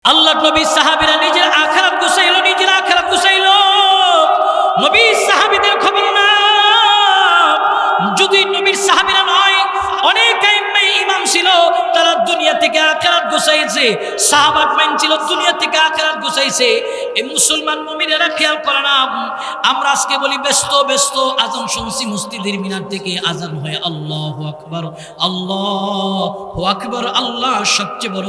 আল্লাহ নবী সাহাবীরা নিজের আখিরাত গুছাইলো, নিজের আখিরাত গুছাইলো। নবী সাহাবীদের খবর না, যদি নবীর সাহাবীরা নয়, অনেক ইমাম ছিল, তারা দুনিয়া থেকে আখিরাত গুছাইছে। সাহাবা মাইন ছিল দুনিয়া থেকে আখিরাত গুছাইছে। এই মুসলমান মুমিনেরা খেয়াল করে না। আমরা আজকে বলি ব্যস্ত ব্যস্ত, আজান শুনছি মসজিদের মিনার থেকে, আজান হয় আল্লাহু আকবার, আল্লাহু আকবার। আল্লাহ সবচেয়ে বড়।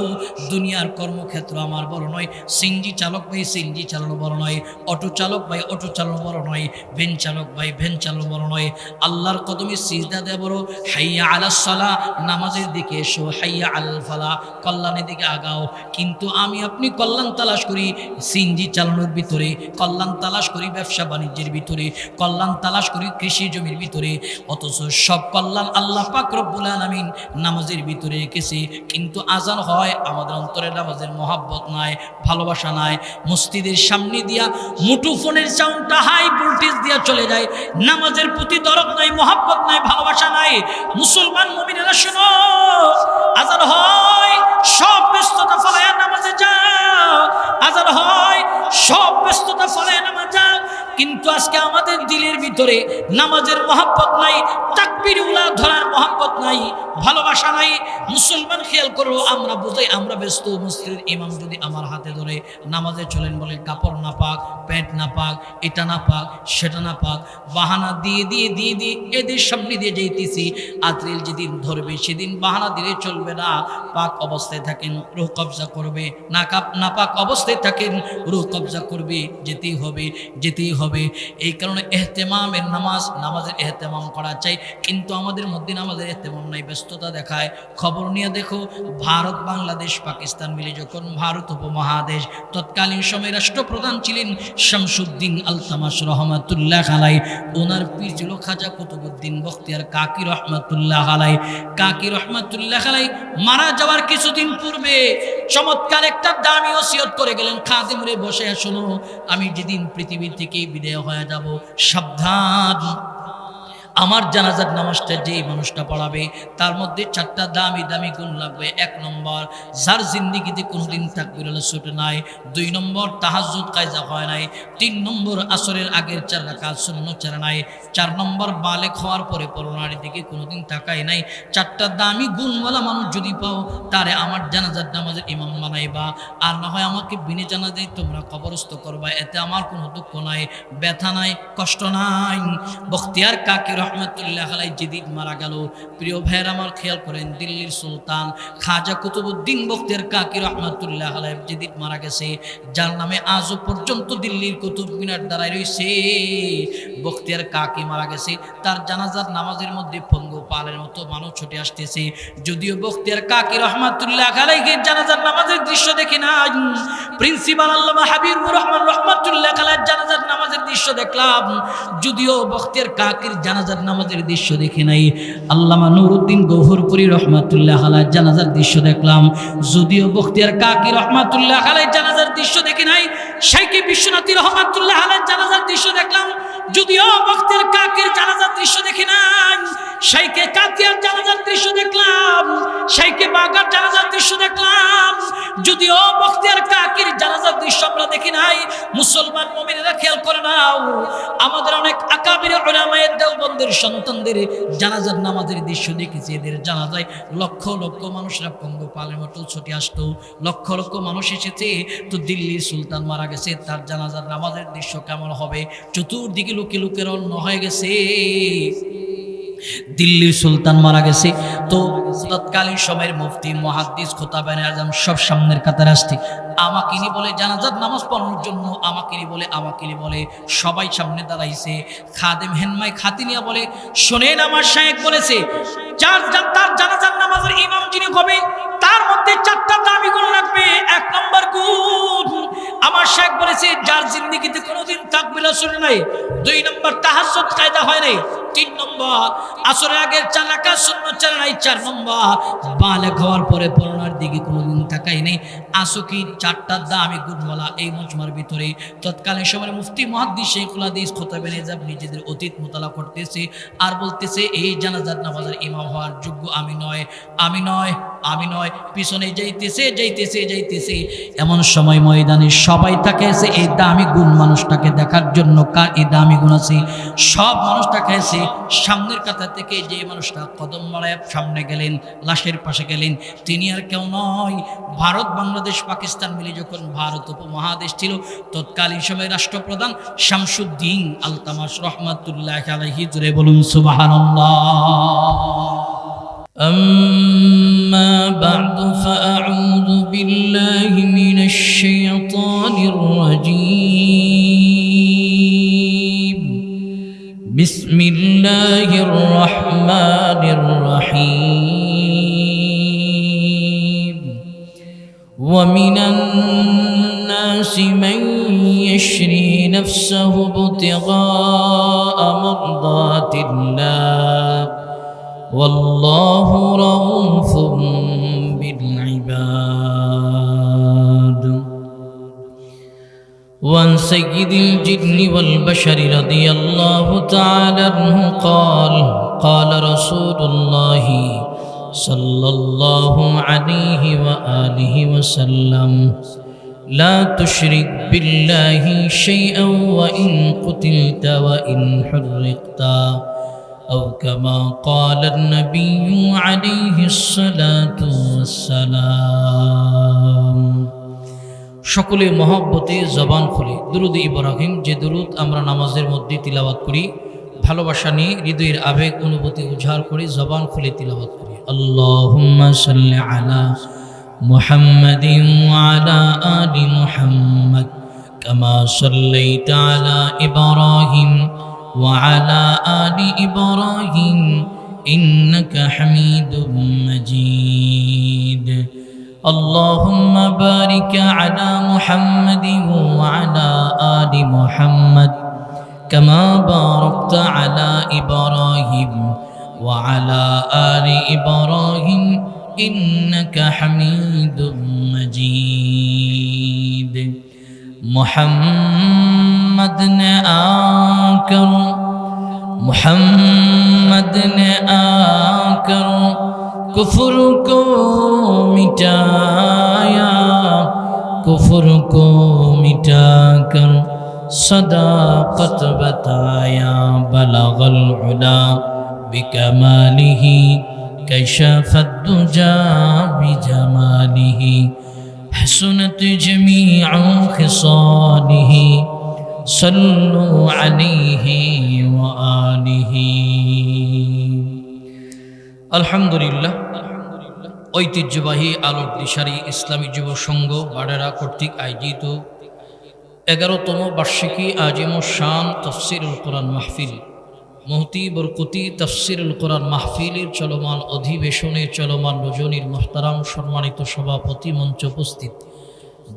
দুনিয়ার কর্মক্ষেত্র আমার বড় নয়, সিএনজি চালক ভাই সিএনজি চালানো বড় নয়, অটো চালক ভাই অটো চালানো বড় নয়, ভ্যান চালক ভাই ভ্যান চালানো বড় নয়। আল্লাহর কদমে সিজদা দেয়া বড়। হাইয়া আলাস সালাহ, নামাজের দিকে এসো। হাইয়া আল ফালাহ, কল্যাণের দিকে আগাও। কিন্তু আমি আপনি কল্যাণ তালাশ করি সিএনজি চালানোর ভিতরে, কল্যাণ তালাশ করি ব্যবসা বাণিজ্যের ভিতরে, কল্যাণ তালাশ করি কৃষি জমির ভিতরে। অথচ সব কল্যাণ আল্লাহ পাক রব্বুল আলামিন নামাজের ভিতরে রেখেছে। কিন্তু আজান হয়, আমাদের অন্তরে নামাজের মহাব্বত নাই, ভালোবাসা নাই। মসজিদের সামনে দিয়া মুঠোফোনের সাউন্ডটা হাই ভোল্টেজ দিয়া চলে যায়। নামাজের প্রতি দরদ নাই, মহাব্বত নাই, ভালোবাসা নাই। মুসলমান মুমিনেরা শোনো, আজান হয়, সব ব্যস্ততা ফলায়া নামাজে যাও। আজান হয়, সব ব্যস্ততা ফলায়া নামাজ যাও। কিন্তু আজকে আমাদের দিলের ভিতরে নামাজের মহাব্বত নাই, তাকবীর উলা ধরার মহাব্বত নাই, ভালোবাসা নাই। মুসলমান খেয়াল করো, আমরা বুঝাই আমরা ব্যস্ত। মসজিদের ইমাম যদি আমার হাতে ধরে নামাজে চলেন, বলে কাপড় না পাক, প্যান্ট না পাক, এটা না পাক, সেটা না পাক, বাহানা দিয়ে দিয়ে দিয়ে দিয়ে এদের সামনে দিয়ে যেতেছি। আত্রিল যেদিন ধরবে সেদিন বাহানা দিলে চলবে না। পাক অবস্থায় থাকেন, রূহ কবজা করবে। না পাক অবস্থায় থাকেন, রূহ কবজা করবে। যেতেই হবে, যেতেই হবে। এই কারণে এহতেমামের নামাজের এহতেমাম করা চাই। কিন্তু আমাদের মধ্যে নামাজের এহতেমাম নাই, ব্যস্ততা দেখায়। খবর নিয়ে দেখো, ভারত বাংলাদেশ পাকিস্তান মিলে যখন ভারত উপমহাদেশ, তৎকালীন সময় রাষ্ট্রপ্রধান ছিলেন শামসুদ্দিন আলতামাশ রহমাতুল্লাহ আলাই। ওনার পীর ছিল খাজা কুতুবউদ্দিন বখতিয়ার কাকি রহমাতুল্লাহ আলাই। কাকি রহমাতুল্লাহ আলাই মারা যাওয়ার কিছুদিন পূর্বে চমৎকার একটা দামি ওসিয়ত করে গেলেন, খাদিমরে বসে শোনো, আমি যেদিন পৃথিবী থেকে বিদায় হয়ে যাব, সাবধান, আমার জানাজার নামাজটা যেই মানুষটা পড়াবে তার মধ্যে 4টা দামি দামি গুণ লাগবে। 1 নম্বর, যার জিন্দিগিতে কোনোদিন তাকবীরুল্লাহ ছুটে নাই। 2 নম্বর, তাহাজ্জুদ কায়জা হয় নাই। 3 নম্বর, আসরের আগের 4 রাকাত সুন্নাত ছাড়া নাই। 4 নম্বর, বালেগ হওয়ার পরে পরনারীর দিকে কোনোদিন তাকায় নাই। 4টা দামি গুণওয়ালা মানুষ যদি পাও, তারে আমার জানাজার নামাজের ইমাম বানাইবা। আর না হয় আমাকে বিনে জানাজায় তোমরা কবরস্থ করবা, এতে আমার কোনো দুঃখ নাই, ব্যথা নাই, কষ্ট নাই। বখতিয়ার কাকি রহমাতুল্লাহ আলাই যেদিন মারা গেল, প্রিয় ভাইয়ের আমার খেয়াল করেন, দিল্লির সুলতান খাজা কুতুবউদ্দিন বখতিয়ার কাকি রহমাতুল্লাহ আলাই যেদিন মারা গেছে, যার নামে আজও পর্যন্ত দিল্লির কুতুব মিনার দাঁড়ায় রয়েছে, বখতিয়ার কাকি মারা গেছে। তার জানাজার নামাজের মধ্যে পঙ্গু পালের মতো মানুষ ছুটে আসতেছে। যদিও বখতিয়ার কাকি রহমাতুল্লাহ আলাইকে জানাজার নামাজের দৃশ্য দেখি না, প্রিন্সিপাল আল্লামা হাবিবুর রহমান রহমাতুল্লাহ আলাইহির জানাজার নামাজের দৃশ্য দেখলাম। যদিও বখতিয়ার কাকির জানাজার নামাজের দৃশ্য দেখি নাই, আল্লামা নুরউদ্দিন গৌহরপুরী রহমাতুল্লাহ আলাইহির জানাজার দৃশ্য দেখলাম। যদিও বখতিয়ার কাকি রহমাতুল্লাহ আলাইহির জানাজার দৃশ্য দেখি নাই, শাইখে বিশ্বনাথী রহমাতুল্লাহ আলাইহির জানাজার দৃশ্য দেখলাম। যদিও বখতিয়ার কাকির জানাজার দৃশ্য দেখি নাই, শাইখে কাতিয়ার জানাজার দৃশ্য দেখলাম, শাইখে বাগার জানাজার দৃশ্য দেখলাম। যদিও বখতিয়ার কাকির জানাজার দৃশ্য আমরা দেখি নাই, মুসলমান মুমিনেরা খেয়াল করে নাও, আমাদের অনেক আকাবির উলামায়ে দেওবন্দের সন্তানদের জানাজার নামাজের দৃশ্য দেখেছি। এদের জানাজায় লক্ষ লক্ষ মানুষরা পঙ্গু পালের মতো ছুটে আসতো, লক্ষ লক্ষ মানুষ এসেছে। তো দিল্লির সুলতান মারা গেছে, তার জানাজার নামাজের দৃশ্য কেমন হবে? চতুর্দিকে লোকে লোকের অন্য হয়ে গেছে। দিল্লির সুলতান মারা গেছে, তো তৎকালীন সময়ের মুফতি, মুহাদ্দিস, খোতাবে আজম সব সামনের কাতারে আসছে। আমাকে নি বলে জানাজার নামাজ পড়ানোর জন্য, আমাকে নি বলে সবাই সামনে দাঁড়াইছে। খাদেম হেনমাই খাতিনিয়া বলে, শোনেন, আমার শায়েখ বলেছে তার জানাজার নামাজের ইমাম যিনি হবে, তার মধ্যে 4টা দামি গুণ লাগবে। 1 নম্বর গুণ, আমার শায়েখ বলেছে, যার জিন্দেগিতে কোনোদিন তাকবীরুল্লাহ শুনে নাই। 2 নম্বর, তাহাজ্জুদ কায়দা হয় নাই। 3 নম্বর, আসরের আগের 4 রাকাত সুন্নাত ছাড়া নাই। 4 নম্বর, বালেগ হওয়ার পরে পরনার দিকে কোনোদিন তাকাই নাই। আসকি 4টা দামি গুণওয়ালা এই মজমার ভিতরে তৎকালীন সময়ের মুফতি, মুহাদ্দিস, শাইখুল হাদিস, খোতাবে নেজাব নিজেদের অতীত মোতালা করতেছে আর বলতেছে, এই জানাজার নামাজের ইমাম হওয়ার যোগ্য আমি নয়, আমি নয়। আমি নয়, পিছনে যাইতেছে। এমন সময় ময়দানে সবাই তাকে এসে এই দামি গুণ মানুষটাকে দেখার জন্য, কার এই দামি গুণ আছে, সব মানুষটাকে এসে সামনের কাতার থেকে যে মানুষটা কদম বাড়ায় সামনে গেলেন, লাশের পাশে গেলেন, তিনি আর কেউ নয়, ভারত, বাংলাদেশ, পাকিস্তান মিলে যখন ভারত উপমহাদেশ ছিল, তৎকালীন সময় রাষ্ট্রপ্রধান শামসুদ্দিন আলতামাশ রহমাতুল্লাহ আলাইহি, জোরে বলুন সুবহানাল্লাহ। أما بعد فأعوذ بالله من الشيطان الرجيم. بسم الله الرحمن الرحيم. ومن الناس من يشري نفسه ابتغاء مرضات الله والله رؤوف بالعباد. وعن سيد الجن والبشر رضي الله تعالى عنه قال قال رسول الله صلى الله عليه وآله وسلم لا تشرك بالله شيئا وإن قتلت وإن حرقت أو كما قال النبي عليه الصلاة والسلام. সকলে মহব্বতে জবান খুলে দুরুদ ইব্রাহিম, যে দুরুদ আমরা নামাজের মধ্যে তিলাওয়াত করি, ভালোবাসা নিয়ে হৃদয়ের আবেগ অনুভূতি উজাড় করে জবান খুলে তিলাওয়াত করি। আল্লাহুম্মা সাল্লি আলা মুহাম্মাদিন ওয়া আলা আলি মুহাম্মাদ কামা সাল্লাইতা আলা ইব্রাহিম وعلى آل إبراهيم إنك حميد مجيد. اللهم بارك على محمد وعلى آل محمد كما باركت على إبراهيم وعلى آل إبراهيم إنك حميد مجيد. محمد نے آکر کفر کو مٹایا، کفر کو مٹا کر صداقت بتایا. بلغ العلا بکمالہ کشف الدجا بجمالہ حسنت جميع خصاله صلوا عليه وآله. আলহামদুলিল্লাহ, ঐতিহ্যবাহী আলোক দিশারি ইসলামী যুব সংঘ বাডেরা কর্তৃক আয়োজিত 11তম বার্ষিকী আজিম শান তাফসীরুল কোরআন মাহফিল, মুফতি বরকতি তাফসীরুল কোরআন মাহফিলের চলমান অধিবেশনে চলমান রজনীর মুহতারাম সম্মানিত সভাপতি, মঞ্চ উপস্থিত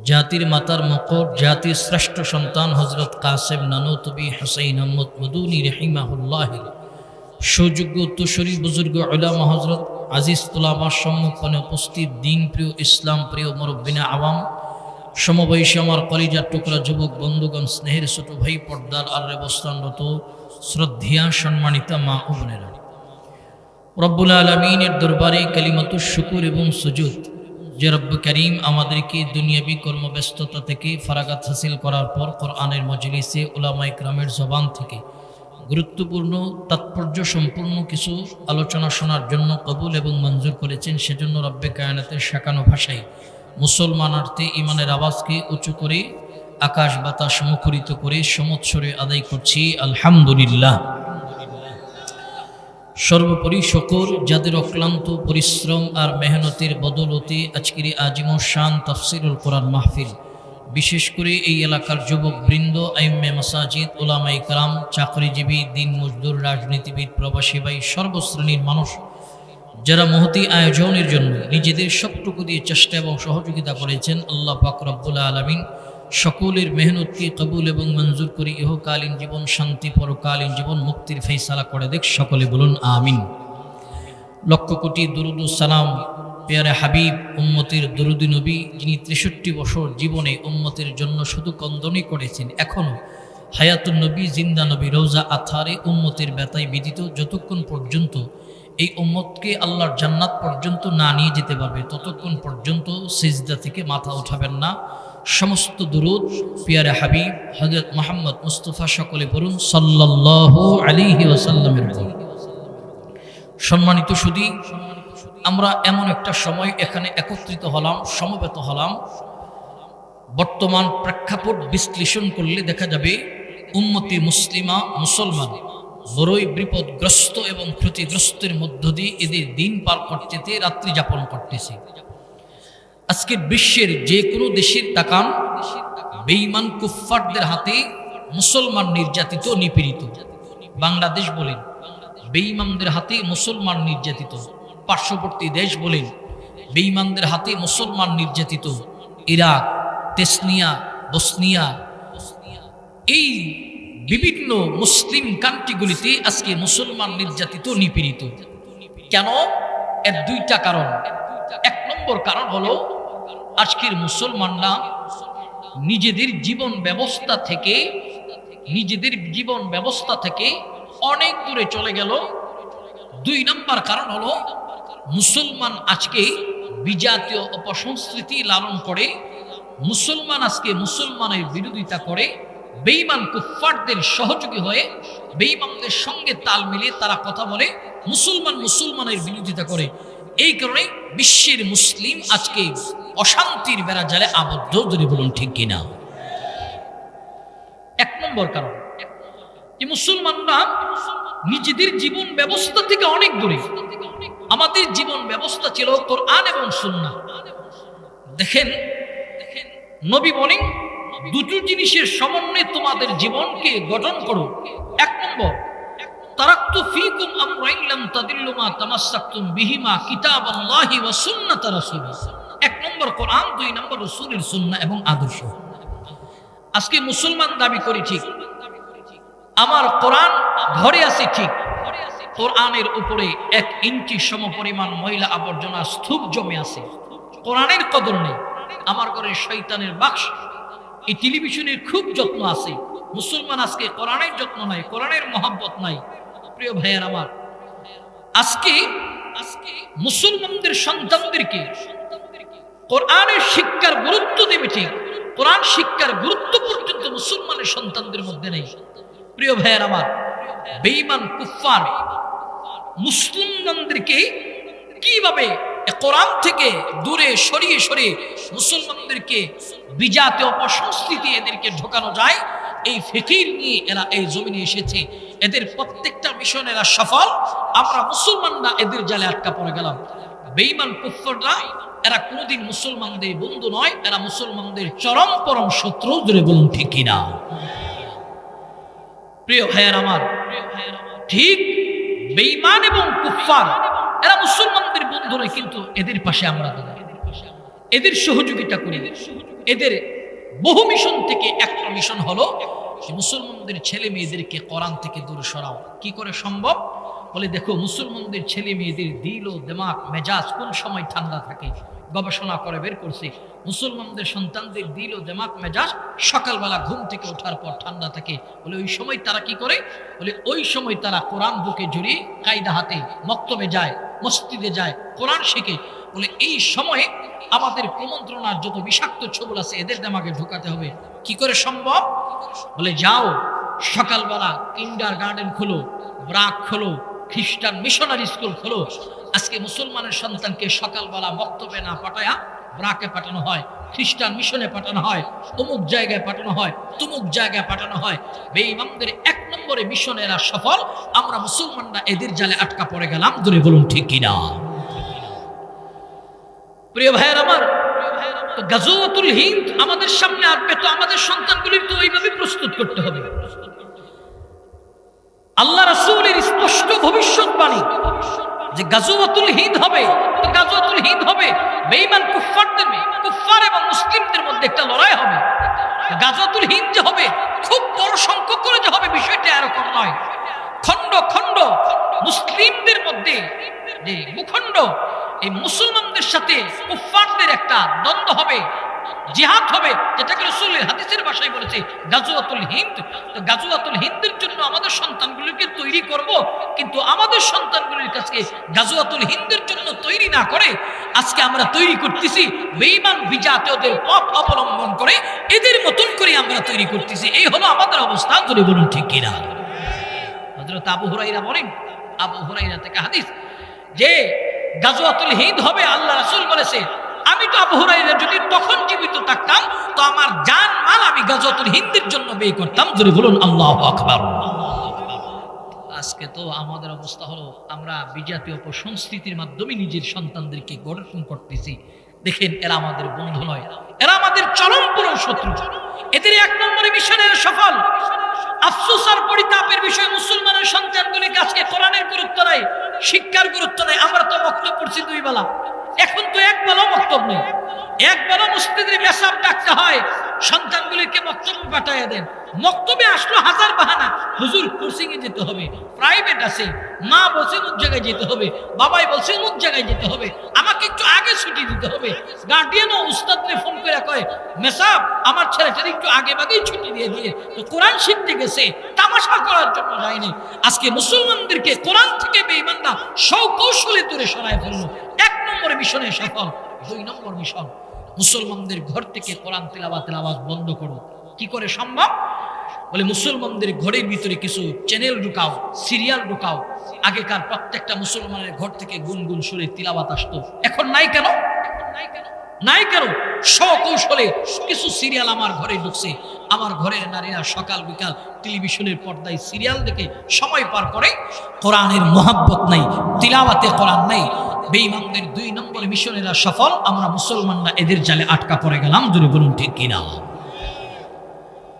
জাতির মাতার মকর, জাতির শ্রেষ্ঠ সন্তান হযরত কাসেম নানুতুবি হুসাইন আহমদ মদুনী রাহিমাহুল্লাহের সুযোগ্য উত্তরসূরি বুজুর্গ উলামা হযরত আজিজ তুলামার সম্মুখে উপস্থিত দিন প্রিয়, ইসলাম প্রিয় মুরব্বিনা আওয়াম, সমবয়সী আমার কলিজার টুকরা যুবক বন্ধুগণ, স্নেহের ছোট ভাই, পর্দার আড়ালে অবস্থানরত শ্রদ্ধেয়া সম্মানিতা মা ও বোনেরা, রব্বুল আলামিনের দরবারে কালিমাতুশ শুকর এবং সুজুদ যে রব্ব করিম আমাদেরকে দুনিয়াবি কর্মব্যস্ততা থেকে ফারাগাত হাসিল করার পর কোরআনের মজলিসে উলামায়ে কেরামের জবান থেকে গুরুত্বপূর্ণ তাৎপর্য সম্পূর্ণ কিছু আলোচনা শোনার জন্য কবুল এবং মঞ্জুর করেছেন, সেজন্য রব্বে কায়নাতের শাকানো ভাষায় মুসলমানার্থে ইমানের আওয়াজকে উঁচু করে আকাশ বাতাস মুখরিত করে সমৎসরে আদায় করছি আলহামদুলিল্লাহ। সর্বোপরি শকর যাদের অক্লান্ত পরিশ্রম আর মেহনতের বদৌলতে আজকের আজিম শান তাফসীরুল কোরআন মাহফিল, বিশেষ করে এই এলাকার যুবক বৃন্দ, আইম্মে মাসাজিদ, উলামায়ে কেরাম, চাকরিজীবী, দিন মজদুর, রাজনীতিবিদ, প্রবাসী ভাই, সর্বশ্রেণীর মানুষ যারা মহতি আয়োজনের জন্য নিজেদের সবটুকু দিয়ে চেষ্টা এবং সহযোগিতা করেছেন, আল্লাহ পাক রব্বুল আলামিন সকলের মেহনতকে কবুল এবং মঞ্জুর করে ইহকালীন জীবন শান্তি, পরকালীন জীবন মুক্তির ফয়সালা করে দেখ, সকলে বলুন আমিন। লক্ষ কোটি দুরুদ ও সালাম পেয়ারে হাবিব উম্মতের দরুদি নবী, যিনি 63 বছর জীবনে উম্মতের জন্য শুধু কন্দনই করেছেন, এখনও হায়াতুন নবী, জিন্দা নবী, রওজা আথারে উম্মতের ব্যথায় বিদিত, যতক্ষণ পর্যন্ত এই উম্মতকে আল্লাহর জান্নাত পর্যন্ত না নিয়ে যেতে পারবে, ততক্ষণ পর্যন্ত সিজদা থেকে মাথা উঠাবেন না। সমস্ত দুরূদ পিয়ারে হাবিব হযরত মুহাম্মদ মুস্তাফা সকলে পড়ুন সাল্লাল্লাহু আলাইহি ওয়াসাল্লামের উপর। সম্মানিত সুধী, আমরা এমন একটা সময় এখানে একত্রিত হলাম, সমবেত হলাম, বর্তমান প্রেক্ষাপট বিশ্লেষণ করলে দেখা যাবে উম্মতি মুসলিমা মুসলমান বড়ই বিপদগ্রস্ত এবং ক্ষতিগ্রস্তের মধ্য দিয়ে এদের দিন পার করতেছে, রাত্রি যাপন করতেছে। আজকে বিশ্বের যে কোনো দেশের তাকান, বেঈমান কুফফারদের হাতে মুসলমান নির্যাতিত নিপীড়িত। বাংলাদেশ বলেন, বেঈমানদের হাতে মুসলমান নির্যাতিত। পার্শ্ববর্তী দেশ বলেন, বেঈমানদের হাতে মুসলমান নির্যাতিত। ইরাক, তেসনিয়া, বসনিয়া, এই বিভিন্ন মুসলিম কান্ট্রিগুলিতে আজকে মুসলমান নির্যাতিত নিপীড়িত। কেন? এর দুইটা কারণ। এক নম্বর কারণ হলো আজকের মুসলমানরা নিজেদের জীবন ব্যবস্থা থেকে অনেক দূরে চলে গেল। দুই নম্বর কারণ হলো মুসলমান আজকে বিজাতীয় অপসংস্কৃতি লালন করে, মুসলমান আজকে মুসলমানের বিরোধিতা করে, বেঈমান কুফফারদের সহযোগী হয়ে বেঈমানদের সঙ্গে তাল মিলিয়ে তারা কথা বলে, মুসলমানের বিরোধিতা করে। এই কারণে বিশ্বের মুসলিম আজকে অশান্তির বেড়াজালে আবদ্ধ, যদি বলুন ঠিক কিনা। এক নম্বর কারণ যে মুসলমানরা নিজেদের জীবন ব্যবস্থা থেকে অনেক দূরে। আমাদের জীবন ব্যবস্থা ছিল কোরআন এবং সুন্নাহ। দেখেন, নবী বলেন দুটো জিনিসের সমন্বয়ে তোমাদের জীবনকে গঠন করো। এক নম্বর, তারাকতু ফীকুম আমরাইন লাম তাদিল্লু মা তামাসসাকতুম বিহিমা কিতাবাল্লাহি ওয়া সুন্নাত রাসূলি। এক নম্বর কোরআন, দুই নম্বর রাসূলের সুন্নাহ এবং আদর্শ। আজকে মুসলমান দাবি করি ঠিক, আমার কোরআন ঘরে আছে ঠিক, কোরআনের উপরে 1 ইঞ্চি সমপরিমাণ ময়লা আবর্জনা স্তূপ জমে আছে, কোরআনের কদর নেই। আমার ঘরে শয়তানের বাক্স, এই টেলিভিশনের খুব যত্ন আছে। মুসলমান আজকে কোরআনের যত্ন নাই, কোরআনের মহব্বত নাই। প্রিয় ভাইয়ের আমার, আজকে মুসলমানদের সন্তানদেরকে কোরআনের শিক্ষার গুরুত্ব দেবে ঠিক, কোরআন শিক্ষার গুরুত্ব পর্যন্ত মুসলমানের সন্তানদের মধ্যে নেই। প্রিয় ভাইয়ের আমার, বেঈমান কুফফার মুসলমানদেরকে কিভাবে কোরআন থেকে দূরে সরিয়ে মুসলমানদেরকে বিজাতীয় অপসংস্কৃতি এদেরকে ঢোকানো যায়, এই ফিকির নিয়ে এরা এই জমিনে এসেছে। এদের প্রত্যেকটা মিশন এরা সফল। আমরা মুসলমানরা এদের জালে আটকা পড়ে গেলাম। বেঈমান কুফফাররা এরা কোনোদিন মুসলমানদের বন্ধু নয়, এরা মুসলমানদের চরম পরম শত্রু, ধরে বলুন ঠিক কিনা। প্রিয় ভাইয়ের আমার, ঠিক বেঈমান এবং কুফফার এরা মুসলমানদের বন্ধু নয়, কিন্তু এদের পাশে আমরা দাঁড়াই, এদের সহযোগিতা করি। এদের বহু মিশন থেকে একটা মিশন হলো মুসলমানদের ছেলে মেয়েদেরকে কোরআন থেকে দূরে সরাও। কি করে সম্ভব? বলে দেখো, মুসলমানদের ছেলে মেয়েদের দিল ও দিমাগ মেজাজ কোন সময় ঠান্ডা থাকে, গবেষণা করে বের করছে। মুসলমানদের সন্তানদের দিল ও দিমাগ মেজাজ সকালবেলা ঘুম থেকে ওঠার পর ঠান্ডা থাকে। বলে ওই সময় তারা কি করে? বলে ওই সময় তারা কোরআন বুকে জড়িয়ে কায়দা হাতে মক্তবে যায়, মসজিদে যায়, কোরআন শিখে। বলে এই সময়ে আমাদের কুমন্ত্রণার যত বিষাক্ত ছবল আছে এদের দিমাগে ঢোকাতে হবে। কি করে সম্ভব? বলে যাও সকালবেলা কিন্ডারগার্টেন খোলো, ব্রাক খোলো, খ্রিস্টান মিশনারি স্কুল খোলো। আজকে মুসলমানের সন্তানকে সকালবেলা বক্তব্যে না পাঠায়া ব্রাকে পাঠানো হয়, খ্রিস্টান মিশনে পাঠানো হয়, অমুক জায়গায় পাঠানো হয়, তুমুক জায়গায় পাঠানো হয়। বেঈমানদের 1 নম্বরে মিশনেরা সফল, আমরা মুসলমানরা এদের জালে আটকা পড়ে গেলাম, ধরে বলুন ঠিক কিনা। প্রিয় ভাইয়ের আমার, গাজওয়াতুল হিন্দ আমাদের সামনে আসবে, তো আমাদের সন্তানগুলির তো এইভাবে প্রস্তুত করতে হবে। আল্লাহ রাসূলের স্পষ্ট ভবিষ্যৎবাণী যে গাজওয়াতুল হিন্দ হবে, তো গাজওয়াতুল হিন্দ হবে বেঈমান কুফফার এবং মুসলিমদের মধ্যে একটা লড়াই হবে। গাজওয়াতুল হিন্দ যে হবে খুব বড় সংখ্যক করে যে হবে, বিষয়টা এরকম নয়। খণ্ড খণ্ড মুসলিমদের মধ্যে যে ভূখণ্ড, এই মুসলমানদের সাথে কুফফারদের একটা দ্বন্দ্ব হবে। জিহাদ হবে, যেটাকে রাসূলের হাদিসের ভাষায় বলেছে গাজওয়াতুল হিন্দ। তো গাজওয়াতুল হিন্দের জন্য আমাদের সন্তানগুলোকে তৈরি করব, কিন্তু আমাদের সন্তানগুলোর কাছে গাজওয়াতুল হিন্দের জন্য তৈরি না করে আজকে আমরা তৈরি করতেছি বেঈমান বিজাতীয়দের পথ অবলম্বন করে, এদের মতন করে আমরা তৈরি করতেছি। এই হলো আমাদের অবস্থা। ধরে বলুন ঠিক কিনা? হযরত আবু হুরায়রা বলেন, আবু হুরায়রা থেকে হাদিস যে গাজওয়াতুল হিন্দ হবে, আল্লাহ রাসূল বলেছে আমি তো আবু হুরায়রা যদি তখন জীবিত থাকতাম তো আমার জান মাল আমি গাজওয়াতুল হিন্দের জন্য ব্যয় করতাম। জোরে বলুন আল্লাহু আকবার। আজকে তো আমাদের অবস্থা হলো আমরা বিজাতীয় সংস্কৃতির মাধ্যমে নিজের সন্তানদেরকে গঠন করতেছি। দেখেন, এরা আমাদের বন্ধু নয়, এরা আমাদের চরমপরম শত্রু। এদের এক নম্বরে মিশনের সফল। আফসোস আর পরিতাপের বিষয়, মুসলমানের সন্তানগুলির কাছে কোরআনের গুরুত্ব নাই, শিক্ষার গুরুত্ব নাই। আমরা তো বক্তব্য পড়ছি 2 বেলা, এখন তো 1 বেলাও বক্তব্য নেই। 1 বেলা মসজিদের মেসাব ডাকতে হয়, সন্তানগুলিকে বক্তব্য পাঠাইয়া দেন। মক্তবে আসলো হাজার বাহানা, হুজুর কোচিং এ যেতে হবে, প্রাইভেট আছে, মা বলছে অমুক জায়গায় যেতে হবে, বাবাই বলছে অমুক জায়গায় যেতে হবে, আমাকে একটু আগে ছুটি দিতে হবে। গার্ডিয়ান ও উস্তাদরে ফোন করে কয় মেসাব আমার ছেলেটার একটু আগে বাগেই ছুটি দিয়ে দিয়ে, তো কোরআন শিখতে গেছে, তামাশা করার জন্য যায়নি। আজকে মুসলমানদেরকে কোরআন থেকে বেঈমানরা সৌকৌশলে দূরে সরায় ফেললো। 1 নম্বরে মিশনে সফল। 2 নম্বর মিশন, মুসলমানদের ঘর থেকে কোরআন তিলাওয়াতের আওয়াজ বন্ধ করো। কি করে সম্ভব? বলে মুসলমানদের ঘরের ভিতরে কিছু চ্যানেল ঢুকাও, সিরিয়াল ঢুকাও। আগেকার প্রত্যেকটা মুসলমানের ঘর থেকে গুনগুন সুরে তিলাওয়াত আসতো, এখন নাই কেন? নাই কেন? সকৌশলে কিছু সিরিয়াল আমার ঘরে ঢুকছে। আমার ঘরের নারীরা সকাল বিকাল টেলিভিশনের পর্দায় সিরিয়াল দেখে সময় পার করে, কোরআনের মহব্বত নাই, তিলাওয়াতে কোরআন নাই। বেঈমানদের 2 নম্বরে মিশনেরা সফল, আমরা মুসলমানরা এদের জালে আটকা পড়ে গেলাম। জোরে বলুন ঠিক কিনা?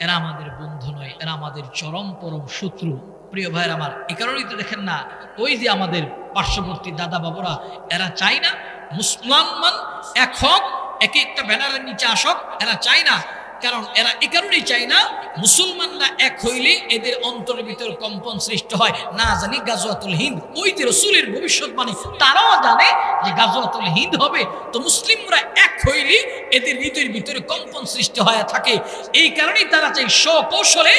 এরা আমাদের বন্ধু নয়, এরা আমাদের চরম পরম শত্রু। প্রিয় ভাইয়ের আমার, এই কারণেই তো দেখেন না, ওই যে আমাদের পার্শ্ববর্তী দাদা বাবুরা, এরা চায় না মুসলমান এক হোক, একে একটা ব্যানারের নিচে আসক, এরা চায় না। কারণ এরা এই কারণেই চায় না, মুসলমানরা এক হইলে এদের অন্তরের ভিতর কম্পন সৃষ্টি হয়। না জানি গাজওয়াতুল হিন্দ, ওই যে রাসূলের ভবিষ্যৎবাণী, তারাও জানে যে গাজওয়াতুল হিন্দ হবে, তো মুসলিমরা এক হইলে এদের হৃদয়ের ভিতরে কম্পন সৃষ্টি হয়ে থাকে। এই কারণেই তারা চাই স্বকৌশলে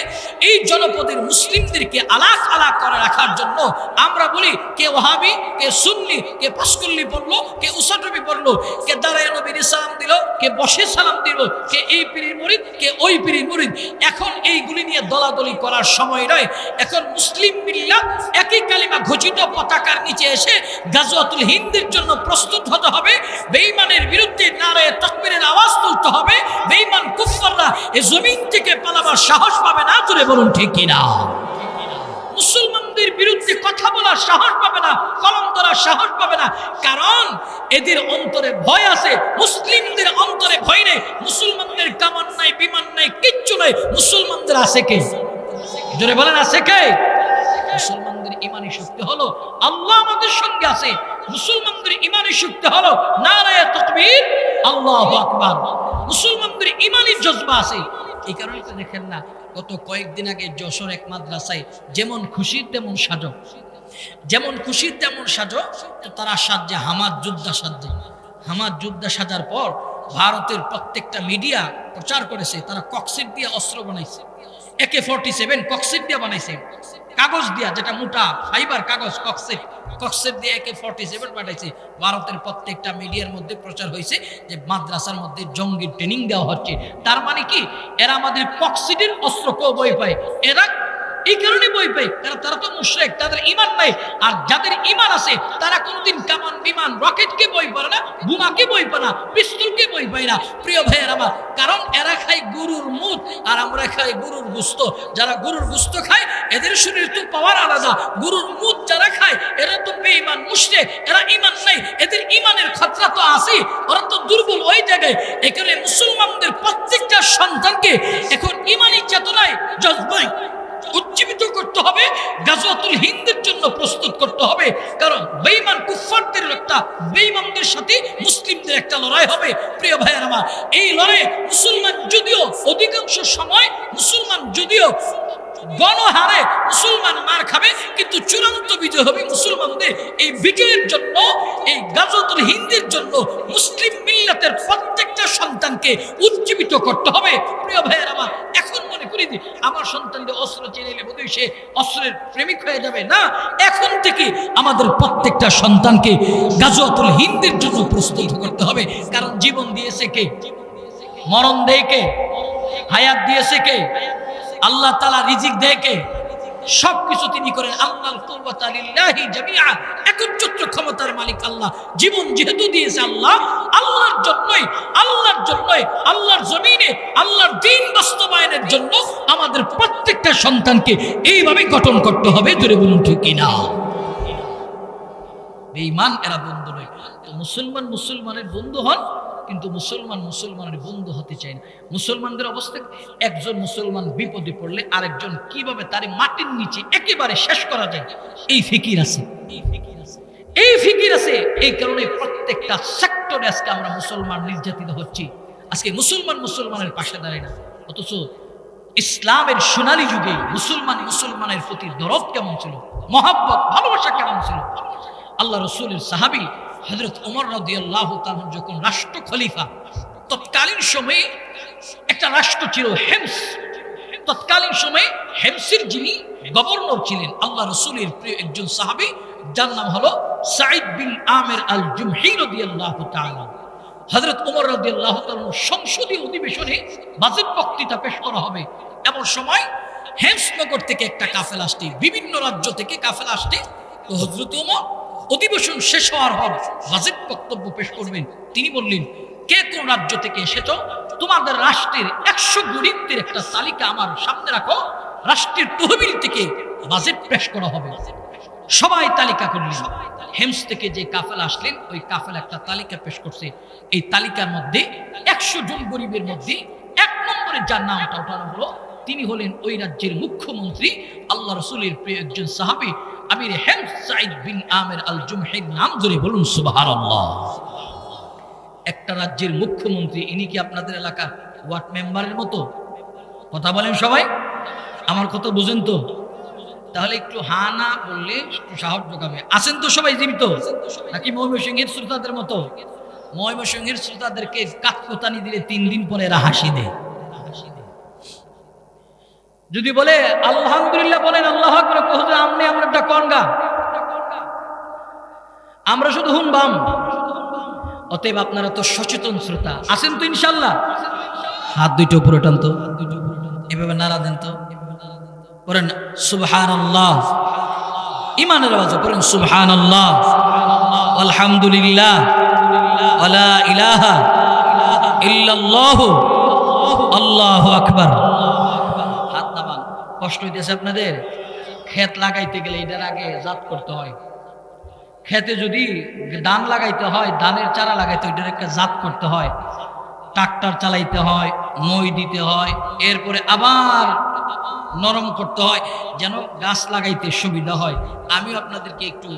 এই জনপদের মুসলিমদেরকে আলাক আলাক করে রাখার জন্য। আমরা বলি কে ওয়াহাবি, কে সুন্নি, কে পাসকুল্লি পড়লো, কে উসাটবি পড়লো, কে দাঁড়ায় নবীর সালাম দিল, কে বসে সালাম দিল, কে এই পীরের মুরিদ, কে ওই পীরের মুরিদ। এখন এইগুলি নিয়ে দলাদলি করার সময় নয়। এখন মুসলিম মিল্লাত একই কালিমা ঘোষিত পতাকার নিচে এসে গাজওয়াতুল হিন্দের জন্য প্রস্তুত হতে হবে। বেঈমানের বিরুদ্ধে নারায়ে তাকবীরের আওয়াজ তুলতে হবে। বেঈমান কুফফাররা এই জমিন থেকে পালাবার সাহস পাবে না। জোরে বলুন ঠিক কিনা? মুসলমানদের বিরুদ্ধে কথা বলার সাহস পাবে না, কলম ধরার সাহস পাবে না। কারণ এদের অন্তরে ভয় আছে, মুসলিমদের অন্তরে ভয় নেই। মুসলমানদের কামান নাই, বিমান নাই, কিচ্ছু নাই। মুসলমানদের আছে কে? জোরে বলেন আছে কে? মুসলমানদের ইমানি শক্তি হলো আল্লাহ আমাদের সঙ্গে আছে। মুসলমানদের ইমানি শক্তি হলো নারায়ে তাকবীর, আল্লাহু আকবার। মুসলমানদের ইমানি জজবা আছে। এই কারণে তো দেখেন না, গত কয়েকদিন আগে যশোর এক মাদ্রাসায় যেমন খুশি তেমন সাজো, যেমন খুশি তেমন সাজো, তো তারা সাজে হামাদ যোদ্ধা সাজে। হামাদ যোদ্ধা সাজার পর ভারতের প্রত্যেকটা মিডিয়া প্রচার করেছে তারা ককসিট দিয়ে অস্ত্র বানাইছে, AK-47 ককসিট দিয়ে বানাইছে, কাগজ দিয়া, যেটা মোটা ফাইবার কাগজ, ককসিট দিয়ে AK-47 পাঠাইছে। ভারতের প্রত্যেকটা মিডিয়ার মধ্যে প্রচার হয়েছে যে মাদ্রাসার মধ্যে জঙ্গি ট্রেনিং দেওয়া হচ্ছে। তার মানে কি, এরা আমাদের ককসিটের অস্ত্র কেউ বই পায়, এরা এই কারণে বই পায় কারণ তারা তো মুশরিক, তাদের ঈমান নাই। আর যাদের ঈমান আছে তারা কোনদিন কামান, বিমান, রকেটকে বই পায় না, বোমাকে বই পায় না, পিস্তলকে বই পায় না। প্রিয় ভাইয়ের আমার, কারণ এরা খায় গরুর মুত আর আমরা খাই গরুর গোশত। যারা গরুর গোশত খায় এদের শরীর তো পাওয়ার আলাদা, গরুর মুত যারা খায় এরা তো বেঈমান, মুশরিক, এরা ঈমান নাই, এদের ঈমানের খতরা তো আছে, ওরা তো দুর্বল ওই জায়গায়। এখানে মুসলমানদের প্রত্যেকটা সন্তানকে এখন ঈমানি চেতনায় জজবায় উজ্জীবিত করতে হবে, গাজওয়াতুল হিন্দের জন্য প্রস্তুত করতে হবে। কারণ বেঈমান কুফফারদের একটা, বেঈমানদের সাথে মুসলিমদের একটা লড়াই হবে। প্রিয় ভাইয়ের আমার, এই লড়াই মুসলমান যদিও অধিকাংশ সময় মুসলমান যদিও গণহারে মুসলমান মার খাবে, কিন্তু চূড়ান্ত বিজয় হবে মুসলমানদের। এই বিজয়ের জন্য, এই গাজওয়াতুল হিন্দের জন্য মুসলিম মিল্লাতের প্রত্যেকটা সন্তানকে উজ্জীবিত করতে হবে। প্রিয় ভাইয়ের আমার, এখন মনে করি যে আমার সন্তানদের অস্ত্র চেনে নিলে বোধহয় সে অস্ত্রের প্রেমিক হয়ে যাবে না। এখন থেকে আমাদের প্রত্যেকটা সন্তানকে গাজওয়াতুল হিন্দের জন্য প্রস্তুত করতে হবে। কারণ জীবন দিয়েছে কে? মরণ দেয় কে? হায়াত দিয়েছে কে? আল্লাহ তাআলা রিজিক দেয় কে? সবকিছু তিনি করেন। আল্লাহর কুওয়াতা লিল্লাহি জামিআ, একচ্ছত্র ক্ষমতার মালিক আল্লাহ। জীবন যেহেতু দিয়েছে আল্লাহ, আল্লাহর জন্যই, আল্লাহর জন্যই, আল্লাহর জমিনে আল্লাহর দ্বীন বাস্তবায়নের জন্য আমাদের প্রত্যেকটা সন্তানকে এইভাবে গঠন করতে হবে। জোরে বলুন ঠিক কিনা? বেঈমান এরা বন্ধু নয়। তো মুসলমান মুসলমানের বন্ধু হন, কিন্তু মুসলমান মুসলমানের বন্ধু হতে চায় না। মুসলমানদের অবস্থা, একজন মুসলমান বিপদে পড়লে আরেকজন কিভাবে তারে মাটির নিচে একেবারে শেষ করা যায়, এই ফিকির আছে, এই ফিকির আছে। এই কারণে প্রত্যেকটা সেক্টরে আজকে আমরা মুসলমান নির্যাতিত হচ্ছি। আজকে মুসলমান মুসলমানের পাশে দাঁড়ায় না। অথচ ইসলামের সোনালী যুগে মুসলমান মুসলমানের প্রতি দরদ কেমন ছিল, মহাব্বত ভালোবাসা কেমন ছিল। আল্লাহ রসুলের সাহাবী হযরত ওমর রাদিয়াল্লাহু তাআলা যখন রাষ্ট্র খলিফা, তৎকালীন সময়ে একটা রাষ্ট্র ছিল হেমস। তৎকালীন সময়ে হেমসের যিনি গভর্নর ছিলেন আল্লাহ রসুলের প্রিয় একজন সাহাবী, যার নাম হলো সাঈদ বিন আমির আল জুমহি রাদিয়াল্লাহু তাআলা। হযরত ওমর রাদিয়াল্লাহু তাআলা সংসদীয় অধিবেশনে বাজেট বক্তৃতা পেশ করা হবে। এমন সময় হেমস নগর থেকে একটা কাফেলা আসছে, বিভিন্ন রাজ্য থেকে কাফেলা আসছে। তো হযরত ওমর অধিবেশন শেষ হওয়ার পর বাজেট বক্তব্য পেশ করবেন। তিনি বললেন, কে কোন রাজ্য থেকে এসেছ, তোমাদের রাষ্ট্রের 100 গরিবদের একটা তালিকা আমার সামনে রাখো, রাষ্ট্রের তহবিল থেকে বাজেট পেশ করা হবে। সবাই তালিকা করলেন। হেমস থেকে যে কাফেলা আসলেন, ওই কাফেলা একটা তালিকা পেশ করছে। এই তালিকার মধ্যে 100 জন গরিবের মধ্যে 1 নম্বরে যার নামটা ওঠানো হলো, তিনি হলেন ওই রাজ্যের মুখ্যমন্ত্রী আল্লাহ রসুলের প্রিয় একজন সাহাবী আমির হেমস সাঈদ বিন আমির আল জুমহির নাম ধরে বলুন সুবহানাল্লাহ। একটা রাজ্যের মুখ্যমন্ত্রী, ইনি কি আপনাদের এলাকার ওয়ার্ড মেম্বারের মতো? কথা বলেন সবাই, আমার কথা বুঝেন তো? তাহলে একটু হা না বললে একটু সাহস যোগাবে। আছেন তো সবাই জীবিত? নাকি ময়মনসিংহের শ্রোতাদের মতো? ময়মনসিংহের শ্রোতাদেরকে কাকতানি দিলে 3 দিন পরে এরা হাসি দেয়। যদি বলে আলহামদুলিল্লাহ বলেন, আল্লাহু আকবার, কহতে আমনে আমরাটা কোনগা, আমরা শুধু হুনবাম। অতএব আপনারা তো সচেতন শ্রোতা আছেন তো ইনশাআল্লাহ? হাত দুইটা উপরে টান তো, এভাবে নাড়া দেন তো, পড়েন সুবহানাল্লাহ, ঈমানের আওয়াজে পড়েন সুবহানাল্লাহ, আলহামদুলিল্লাহ, ওয়ালা ইলাহা ইল্লাল্লাহ, আল্লাহু আকবার। হাত নামান। কষ্ট হইতেছে আপনাদের? ক্ষেত লাগাইতে গেলে এটার আগে জাত করতে হয়। ক্ষেতে যদি ধান লাগাইতে হয়, ধানের চারা লাগাইতে ওইটার একটা জাত করতে হয়, ট্রাক্টর চালাইতে হয়, মই দিতে হয়, এরপরে আবার নরম করতে হয় যেন গাছ লাগাইতে সুবিধা হয়। আমিও আপনাদেরকে একটু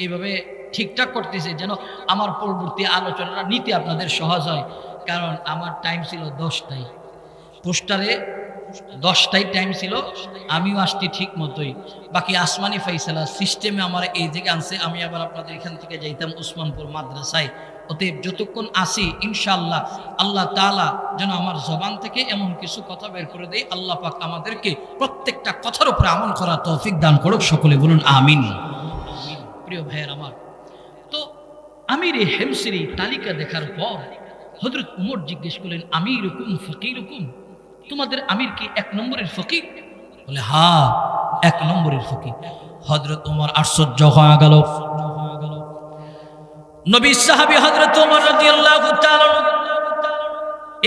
এইভাবে ঠিকঠাক করতেছি যেন আমার পরবর্তী আলোচনাটা নিতে আপনাদের সহজ হয়। কারণ আমার টাইম ছিল 10টায়, পোস্টারে 10টায় টাইম ছিল, আমিও আসছি ঠিক মতোই। বাকি আসমানি ফাইসালা সিস্টেমে আমার এই জায়গায় আনছে, আমি আবার আপনাদের এখান থেকে যাইতাম উসমানপুর মাদ্রাসায়। অতএব যতক্ষণ আসি ইনশাআল্লাহ আল্লাহ তাআলা যেন আমার জবান থেকে এমন কিছু কথা বের করে দেয়। আল্লাহ পাক আমাদেরকে প্রত্যেকটা কথার উপরে আমল করার তৌফিক দান করুক, সকলে বলুন আমিন। প্রিয় ভাইয়ের আমার, তো আমির হেমসের তালিকা দেখার পর হযরত ওমর জিজ্ঞেস করলেন, আমির হুকুম ফকির হুকুম, তোমাদের আমির কি 1 নম্বরের ফকির? বলে হ্যাঁ, 1 নম্বরের ফকির। হযরত ওমর আশ্চর্য হয়ে গেল। নবী সাহাবী হযরত ওমর রাদিয়াল্লাহু তাআলা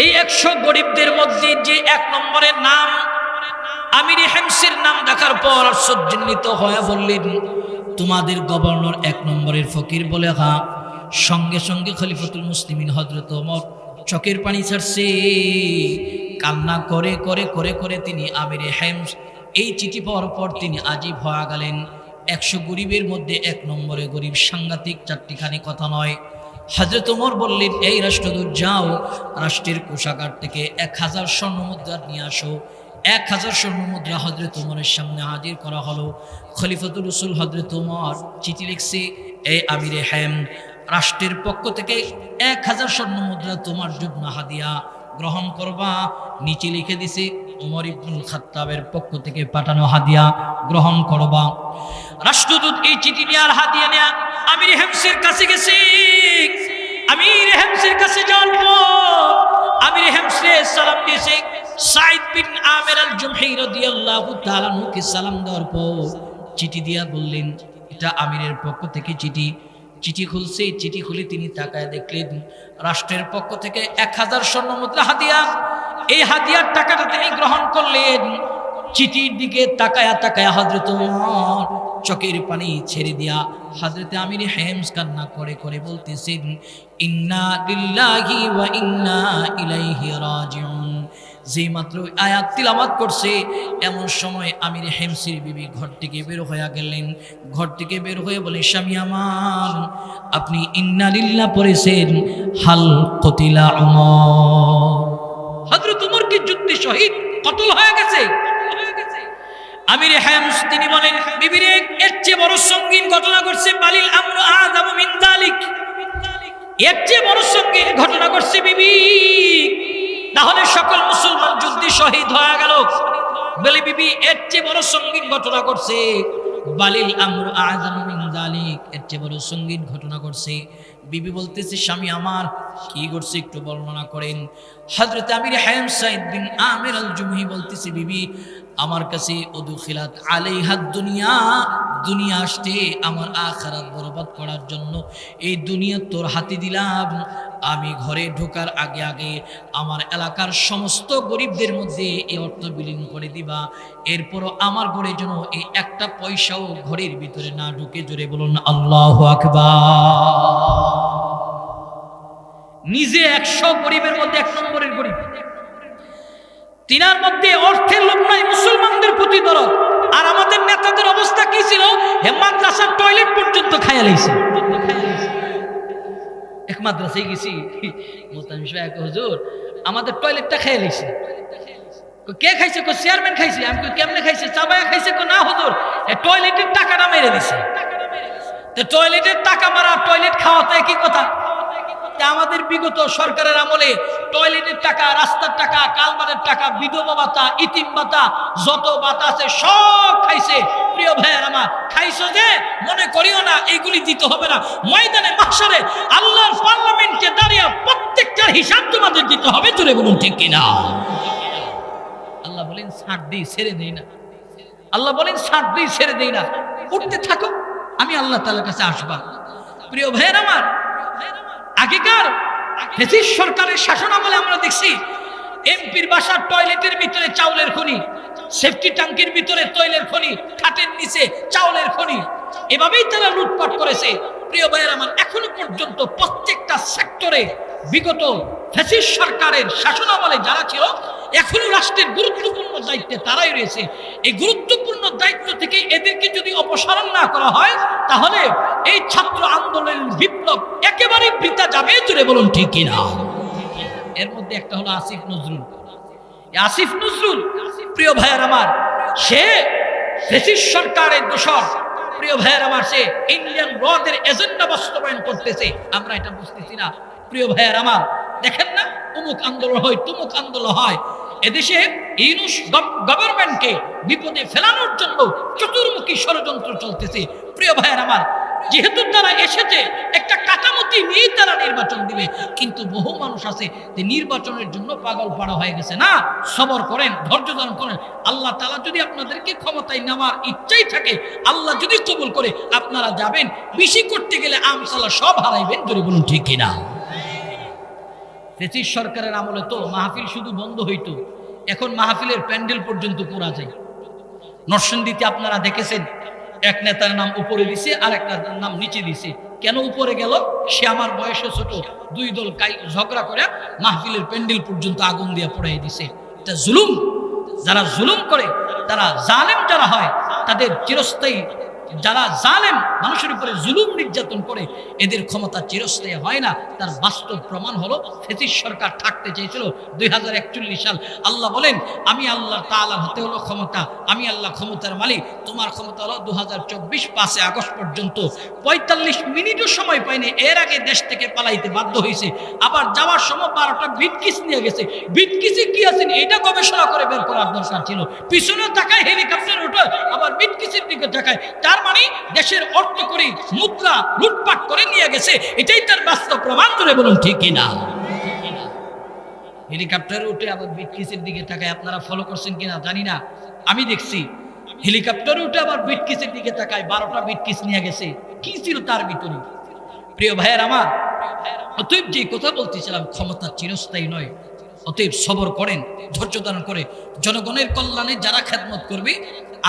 এই 100 গরিবদের মধ্যে যে 1 নম্বরের নাম আমির হেমসের নাম দেখার পর আশ্চর্যান্বিত হয়ে বললেন, তোমাদের গভর্নর 1 নম্বরের ফকির? বলে হ্যাঁ। সঙ্গে সঙ্গে খলিফাতুল মুসলিমিন হযরত ওমর চোখের পানি ছাড়ছে, কান্না করে করে করে করে তিনি আমির হেমস এই চিঠি পাওয়ার পর তিনি আজীব হয়ে গেলেন। 100 গরিবের মধ্যে 1 নম্বরে গরিব, সাংঘাতিক, চারটিখানি কথা নয়। হযরত ওমর বললেন, এই রাষ্ট্রদূত যাও, রাষ্ট্রের কোষাগার থেকে 1000 স্বর্ণ মুদ্রা নিয়ে আসো। 1000 স্বর্ণ মুদ্রা হযরত ওমরের সামনে হাজির করা হলো। খলিফাতুর রাসূল হযরত ওমর চিঠি লিখছে, এই আমিরে হেম, রাষ্ট্রের পক্ষ থেকে 1000 স্বর্ণ মুদ্রা তোমার জন্য হাদিয়া গ্রহণ করবা। নিচে লিখে দিছে ওমর ইবনুল খাত্তাবের পক্ষ থেকে পাঠানো হাদিয়া গ্রহণ করবা। রাষ্ট্রদূত এই চিঠি নেয়ার হাদিয়া নেয়া আমির হেমসের কাছে গেছে। আমির হেমসের কাছে যাওয়ার পর আমির হেমসে সালাম দিয়েছে। সাইদ বিন আমির আল জুমহি রাদিয়াল্লাহু তাআলা নুকে সালাম দেওয়ার পর চিঠি দিয়া বললেন, এটা আমিরের পক্ষ থেকে চিঠি। চিঠি খুলছে, চিঠি খুলে তিনি তাকায় দেখলেন রাষ্ট্রের পক্ষ থেকে 1000 স্বর্ণ মুদ্রা হাদিয়া। এই হাদিয়ার টাকাটা তিনি গ্রহণ করলেন। চিঠির দিকে তাকায়া তাকায়া হযরত ওমর চোখের পানি ছেড়ে দিয়া হযরত আমির হেমস কান্না করে করে বলতেছেন, ইন্না লিল্লাহি ওয়া ইন্না ইলাইহি রাজিউন। যেই মাত্র আয়াত তিলাওয়াত করছে এমন সময় আমির হেমসির বিবি ঘর থেকে বের হয়ে গেলেন। ঘর থেকে বের হয়ে বলে, স্বামী আমার, আপনি ইন্না লিল্লাহ পড়েছেন, হাল কতিলা উমর। হযরত ওমর কি যুদ্ধে শহীদ কতল হয়ে গেছে? আমির হেমস তিনি বলেন, বিবি রে, এর চেয়ে বড় সঙ্গীন ঘটনা ঘটছে। বালিল আমরু আযামু মিন যালিক। এর চেয়ে বড় সঙ্গীন ঘটনা ঘটছে বিবি। তাহলে সকল মুসলমান যুদ্ধে শহীদ হয়ে গেল। বলে বিবি, এর চেয়ে বড় সঙ্গীন ঘটনা ঘটছে। বালিল আমরু আযামু মিন যালিক। এর চেয়ে বড় সঙ্গীন ঘটনা ঘটছে। বিবি বলতেছে, স্বামী আমার, কি ঘটছে একটু বর্ণনা করেন। হযরত আমির হেম সাইদ বিন আমির আল জুমহি বলতেছে, বিবি, আমার কাছে উদখিলাত আলাইহা দুনিয়া, দুনিয়া আসতে আমার আখিরাত বরবাদ করার জন্য এই দুনিয়া তোর হাতে দিলাম। আমি ঘরে ঢোকার আগে আগে আমার এলাকার সমস্ত গরিবদের মধ্যে এই অর্থ বিলীন করে দিবা। এরপরও আমার ঘরে যেন এই একটা পয়সাও ঘরের ভিতরে না ঢুকে। জোরে বলুন আল্লাহু আকবার। নিজে 100 গরিবের মধ্যে 1 নম্বরের গরিব। তিনার মধ্যে অর্থের লোভ নাই, মুসলমানদের প্রতি দরদ। আর আমাদের নেতাদের অবস্থা কি ছিল? মাদ্রাসার টয়লেট পর্যন্ত খাইয়া লাইছে। এক মাদ্রাসায় গেছি, মোতামিম সাহেব, হুজুর আমাদের টয়লেটটা খাইয়া লাইছে। কে খাইছে? চেয়ারম্যান খাইছে। আমি কেমনে খাইছে? চাবায়া খাইছে? না হুজুর, টয়লেটের টাকাটা মেরে দিছে। টয়লেটের টাকা মারা, টয়লেট খাওয়াতে কি কথা? আমাদের বিগত সরকারের আমলে টয়লেটের টাকা, রাস্তার টাকা, কালবারের টাকা, বিধবা ভাতা, ইতিম ভাতা, যত ভাতা আছে সব খাইছে। প্রিয় ভাইয়ের আমার, খাইছো যে মনে করিও না এইগুলি দিতে হবে না। ময়দানে মাহশারে আল্লাহর পার্লামেন্টে দাঁড়িয়ে প্রত্যেকটার হিসাব তোমাদের দিতে হবে। জোরে বলুন ঠিক কিনা? আল্লাহ বলেন ছাড় দিই, ছেড়ে দেই না। আল্লাহ বলেন ছাড় দিই, ছেড়ে দেই না। উঠতে থাকো, আমি আল্লাহ তাআলার কাছে আসবা। প্রিয় ভাইয়ের আমার, আগেকার ফ্যাসিস্ট সরকারের শাসনামলে আমরা দেখছি এমপির বাসার টয়লেটের ভিতরে চাউলের খনি, সেফটি ট্যাঙ্কির ভিতরে তৈলের খনি, খাটের নিচে চাউলের খনি। এভাবেই তারা লুটপাট করেছে। প্রিয় ভাইয়ের আমার, এখনো পর্যন্ত প্রত্যেকটা সেক্টরে বিগত ফ্যাসিস্ট সরকারের শাসনামলে যারা ছিল এখনো রাষ্ট্রের গুরুত্বপূর্ণ দায়িত্বে তারাই রয়েছে। এই গুরুত্বপূর্ণ দায়িত্ব থেকে এদেরকে যদি অপসারণ না করা হয় তাহলে এই ছাত্র আন্দোলনের বিপ্লব একেবারেই বৃথা যাবে। জুড়ে বলুন ঠিক কিনা? এর মধ্যে একটা হলো আসিফ নজরুল। আসিফ নজরুল, প্রিয় ভাইয়ের আমার, সে ফ্যাসিস্ট সরকারের দোসর। প্রিয় ভাইয়ের আমার, সে ইন্ডিয়ান রদের এজেন্ডা বাস্তবায়ন করতেছে। আমরা এটা বুঝতেছি না। প্রিয় ভাইয়ের আমার, দেখেন না, অমুক আন্দোলন হয়, তুমুক আন্দোলন হয়। এদেশে ইউনুস গভর্নমেন্টকে বিপদে ফেলানোর জন্য চতুর্মুখী ষড়যন্ত্র চলতেছে। প্রিয় ভাইয়ের আমার, যেহেতু তারা এসেছে একটা কাটামতি নিয়ে তারা নির্বাচন দিবে, কিন্তু বহু মানুষ আছে যে নির্বাচনের জন্য পাগল পাড়া হয়ে গেছে। না, সবর করেন, ধৈর্য ধারণ করেন। আল্লাহ তাআলা যদি আপনাদেরকে ক্ষমতায় নেওয়ার ইচ্ছাই থাকে, আল্লাহ যদি কবুল করে, আপনারা যাবেন। বেশি করতে গেলে আমসালা সব হারাইবেন। জোরে বলুন ঠিক কিনা? ফ্যাসিস্ট সরকারের আমলে তো মাহফিল শুধু বন্ধ হইতো, এখন মাহফিলের প্যান্ডেল পর্যন্ত পোড়া যায়। নরসিংদীতে আপনারা দেখেছেন, এক নেতার নাম উপরে দিছে আর এক নেতার নাম নিচে দিছে। কেন উপরে গেল? সে আমার বয়সে ছোট। দুই দল ঝগড়া করে মাহফিলের প্যান্ডেল পর্যন্ত আগুন দিয়ে পোড়াই দিছে। এটা জুলুম। যারা জুলুম করে, তারা জালেম যারা হয়, তাদের চিরস্থায়ী যারা জালেম, মানুষের উপরে জুলুম নির্যাতন করে, এদের ক্ষমতা চিরস্থায়ী হয় না। তার বাস্তব প্রমাণ হলো ফ্যাসিস্ট সরকার থাকতে চেয়েছিল 2041 সাল। আল্লাহ বলেন, আমি আল্লাহ তাআলার হাতে হলো ক্ষমতা, আমি আল্লাহ ক্ষমতার মালিক। তোমার ক্ষমতা হলো 2024 5 আগস্ট পর্যন্ত। 45 মিনিটও সময় পায়নি, এর আগে দেশ থেকে পালাইতে বাধ্য হয়েছে। আবার যাওয়ার সময় 12টা বিটকিস নিয়ে গেছে। বিটকিসে কি আছেন এটা গবেষণা করে বের করার দরকার ছিল। পিছনে তাকায় হেলিকপ্টার উঠে, আবার বিটকিসের দিকে তাকায়। তার মানে দেশের অর্থ করে মুদ্রা লুটপাট করে নিয়ে গেছে। এটাই তার বাস্তব প্রমাণ। করে বলুন ঠিক কিনা? হেলিকপ্টারে উঠে আবার বিটকিসের দিকে তাকায়। আপনারা ফলো করছেন কিনা জানি না, আমি দেখছি হেলিকপ্টারে উঠে আবার বিটকিসের দিকে তাকায়। 12টা বিটকিস নিয়ে গেছে। কি ছিল তার ভিতরে? প্রিয় ভাইয়ের আমার, অতএব যে কথা বলতেছিলাম, ক্ষমতা চিরস্থায়ী নয়। অতএব সবর করেন, ধৈর্য ধারণ করে জনগণের কল্যাণে যারা খেদমত করবে,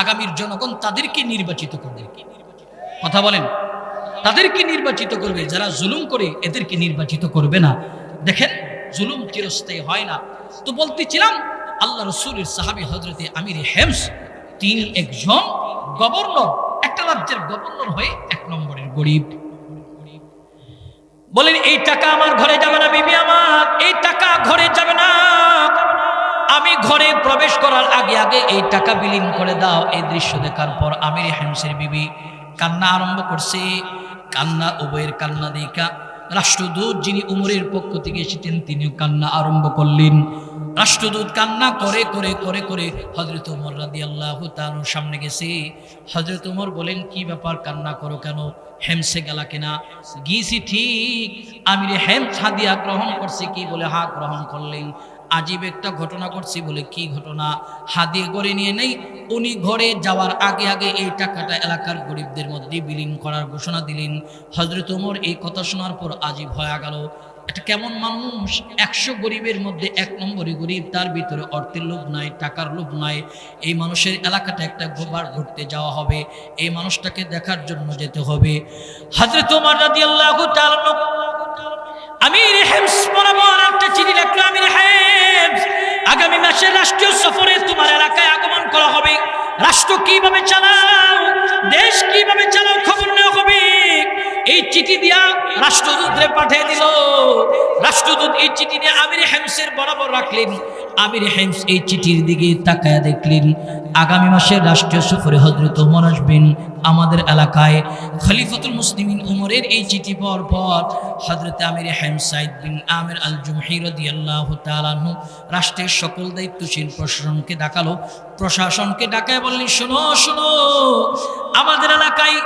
আগামীর জনগণ তাদেরকে নির্বাচিত করবে। কথা বলেন, তাদেরকে নির্বাচিত করবে। যারা জুলুম করে এদেরকে নির্বাচিত করবে না। দেখেন, জুলুম চিরস্থায়ী হয় না। তো বলতেছিলাম, আল্লাহ রসুলের সাহাবী হযরতে আমির হেমস, তিনি একজন গভর্নর, একটা রাজ্যের গভর্নর হয়ে 1 নম্বরের গরিব। বলেন, এই টাকা আমার ঘরে যাবে না বিবি আমার, এই টাকা ঘরে যাবে না। আমি ঘরে প্রবেশ করার আগে আগে এই টাকা বিলীন করে দাও। এই দৃশ্য দেখার পর আমির হেমসের বিবি কান্না আরম্ভ করছে। কান্না, উভয়ের কান্না দেখা রাষ্ট্রদূত যিনি উমরের পক্ষ থেকে এসেছেন, তিনিও কান্না আরম্ভ করলেন। রাষ্ট্রদূত কান্না করে করে করে করে হযরত ওমর রাদিয়াল্লাহু তাআলার সামনে গেছে। হযরত ওমর বলেন, কি ব্যাপার, কান্না করো কেন? হেমসে গেলা কিনা? গিয়েছি ঠিক। আমির হেমস হাদিয়া গ্রহণ করছে কি? বলে হা, গ্রহণ করলেন। আজীব একটা ঘটনা করছি। বলে কি ঘটনা? হাদিয়া করে নিয়ে নেই, উনি ঘরে যাওয়ার আগে আগে এই টাকাটা এলাকার গরিবদের মধ্যে বিলীন করার ঘোষণা দিলেন। হযরত ওমর এই কথা শোনার পর আজীব হয়ে গেল। এটা কেমন মানুষ? 100 গরিবের মধ্যে 1 নম্বরই গরিব, তার ভিতরে অর্থের লোভ নাই, টাকার লোভ নাই। এই মানুষের এলাকাটা একটা গোবার ঘুরতে যাওয়া হবে, এই মানুষটাকে দেখার জন্য যেতে হবে। হযরত ওমর রাদিয়াল্লাহু তাআলা আমির হেমস বরাবর একটা চিঠি লিখলো, আমির হেমস, আগামী মাসে রাষ্ট্রীয় সফরে তোমার এলাকায় আগমন করা হবে। রাষ্ট্র কিভাবে চালাও, দেশ কিভাবে চালাও, খবর নেওয়া হবে। এই চিঠি দিয়া রাষ্ট্রদূতরে পাঠিয়ে দিল। রাষ্ট্রদূত এই চিঠি নিয়ে আমির হেমসের বরাবর রাখলেন। আমির হেমস এই চিঠির দিকে তাকায়া দেখলেন, আগামী মাসের রাষ্ট্রীয় সফরে হযরত ওমর আসবেন আমাদের এলাকায়। খলিফাতুল মুসলিমিন উমরের এই চিঠি পাওয়ার পর হযরত আমির হেমস সাইদ বিন আমির আল জুমহি রাদিয়াল্লাহু তাআলা আনহু রাষ্ট্রের সকল দায়িত্বশীল প্রশাসনকে ডাকায় বললেন, শোনো শোনো, আমাদের এলাকায়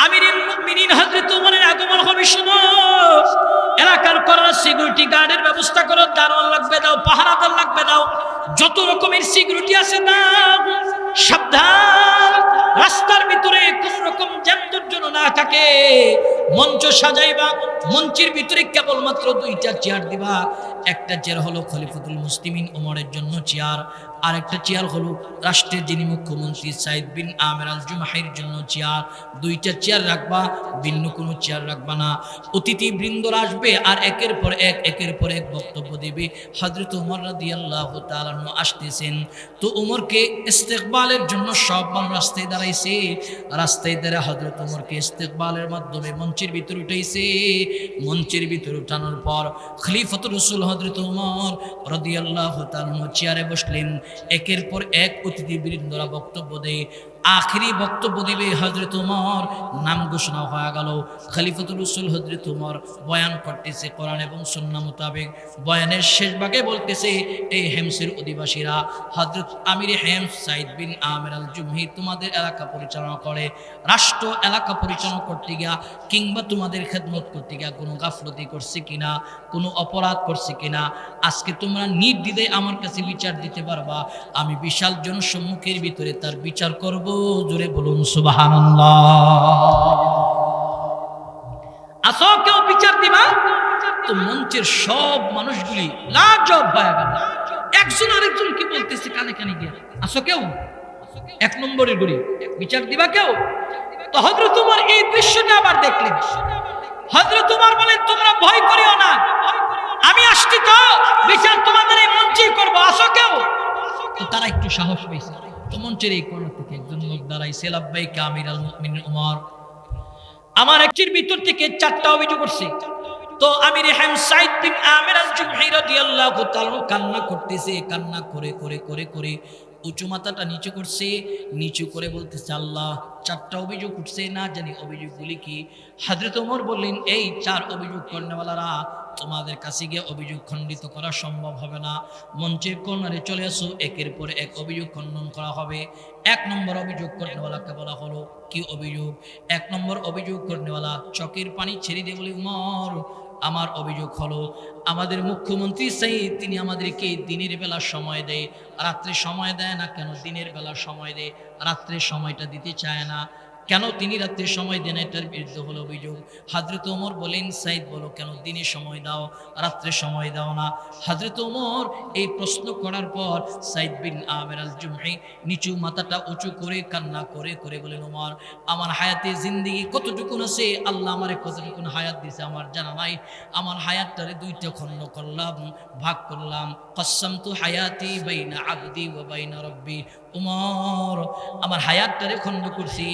আমিরুল মুমিনিন হযরত ওমরের আগমন হবে। শোনো, এলাকার করার সিকিউরিটি গার্ডের ব্যবস্থা করো, দারোয়ান লাগবে দাও, পাহারাদার লাগবে দাও, যত রকমের সিকিউরিটি আছে দাও। সাবধান, রাস্তার ভিতরে কোন রকম জ্যান্ত যেন না থাকে। মঞ্চ সাজাইবা, মঞ্চের ভিতরে কেবলমাত্র 2টা চেয়ার দিবা। একটা চেয়ার হলো খলিফাতুল মুসলিমিন ওমরের জন্য চেয়ার, আর একটা চেয়ার হলো রাষ্ট্রের যিনি মুখ্যমন্ত্রী সাইদ বিন আমির আল জুমহির জন্য চেয়ার। 2টা চেয়ার রাখবা, ভিন্ন কোনো চেয়ার রাখবা না। অতিথি বৃন্দরা আসবে আর একের পর এক বক্তব্য দেবে। হযরত ওমর রাদিয়াল্লাহু তাআলা আসতেছেন, তো ওমরকে ইস্তেকবালের জন্য সব মানুষ রাস্তায় দাঁড়াইছে। রাস্তায় দাঁড়িয়ে হযরত ওমরকে ইস্তেকবালের মাধ্যমে মঞ্চের ভিতর উঠাইছে। মঞ্চের ভিতর উঠানোর পর খলিফাতুর রাসূল হযরত ওমর রাদিয়াল্লাহু তাআলা চেয়ারে বসলেন। একের পর এক অতিথি বৃন্দরা বক্তব্য দেয়। আখেরি বক্তব্য দিবে হযরত ওমর, নাম ঘোষণা হয়ে গেল। খলিফাতুর রাসূল হযরত ওমর বয়ান করতেছে কোরআন এবং সুন্নাহ মোতাবেক। বয়ানের শেষ ভাগে বলতেছে, এই হেমসের অধিবাসীরা, হযরত আমির হেমস সাইদ বিন আমির আল জুমহি তোমাদের এলাকা পরিচালনা করে। রাষ্ট্র এলাকা পরিচালনা করতে গিয়া কিংবা তোমাদের খেদমত করতে গিয়া কোনো গাফলতি করছে কিনা, কোনো অপরাধ করছে কিনা, আজকে তোমরা নির্দ্বিধায় আমার কাছে বিচার দিতে পারবা। আমি বিশাল জনসম্মুখের ভিতরে তার বিচার করব। জোরে বলুন সুবহানাল্লাহ। আসো, কেউ বিচার দিবা? তো মঞ্চের সব মানুষগুলি লাজব হয়ে গেল। একজন আরেকজন কি বলতেছে কানে কানে গিয়া, আসো কেউ, 1 নম্বরের গড়ি বিচার দিবা কেউ? তো হযরত ওমর এই দৃশ্যটা আবার দেখলেন। হযরত ওমর বলেন, তোমরা ভয় করিও না, আমি আসছি, তো বিচার তোমাদের এই মঞ্চেই করবো, আসো কেউ। তো তারা একটু সাহস পেয়েছে। তো মঞ্চের এই কোণা থেকে একজন লোক দাঁড়াইছে, লাব্বাইকা আমিরাল মুমিনিন উমর, আমার একটির ভিতর থেকে 4টা অভিযোগ করছে। তো আমির হাম সাইদ বিন আমির আল জুমহি রাদিয়াল্লাহু তাআলা কান্না করতেছে, কান্না করে করে করে করে উঁচু মাথাটা নিচু করছে, নিচু করে বলতেছে আল্লাহ 4টা অভিযোগ উঠছে, না জানি অভিযোগগুলি কি। হযরত ওমর বললেন, এই 4 অভিযোগ করনেওয়ালারা তোমাদের কাছে গিয়ে অভিযোগ খণ্ডিত করা সম্ভব হবে না, মঞ্চের কর্নারে চলে আসো, একের পর এক অভিযোগ খণ্ডন করা হবে। 1 নম্বর অভিযোগ করনেওয়ালাকে বলা হলো, কি অভিযোগ? 1 নম্বর অভিযোগ করনেওয়ালা চোখের পানি ছেড়ে দিয়ে বলে, উমর আমার অভিযোগ হলো আমাদের মুখ্যমন্ত্রী সাইদ তিনি আমাদেরকে দিনের বেলা সময় দেয়, রাত্রে সময় দেয় না কেন? দিনের বেলা সময় দেয়, রাত্রে সময়টা দিতে চায় না কেন? তিনি রাত্রে সময় দেন, এটার বিরুদ্ধে হলো অভিযোগ। হযরত ওমর বলেন, সাইদ বলো কেন দিনে সময় দাও, রাত্রে সময় দাও না? হযরত ওমর এই প্রশ্ন করার পর সাইদ বিন আমির আল জুমহি নিচু মাথাটা উঁচু করে কান্না করে করে বলেন, ওমর আমার হায়াতে জিন্দেগি কতটুকুন আছে, আল্লাহ আমারে কতটুকুন হায়াত দিয়েছে আমার জানা নাই, আমার হায়াতটারে 2টা খণ্ড করলাম, ভাগ করলাম, কসসামতু হায়াতি বাইনা আবদি ওয়া বাইনা রব্বি। ওমর আমার হায়াতটারে খণ্ড করছি,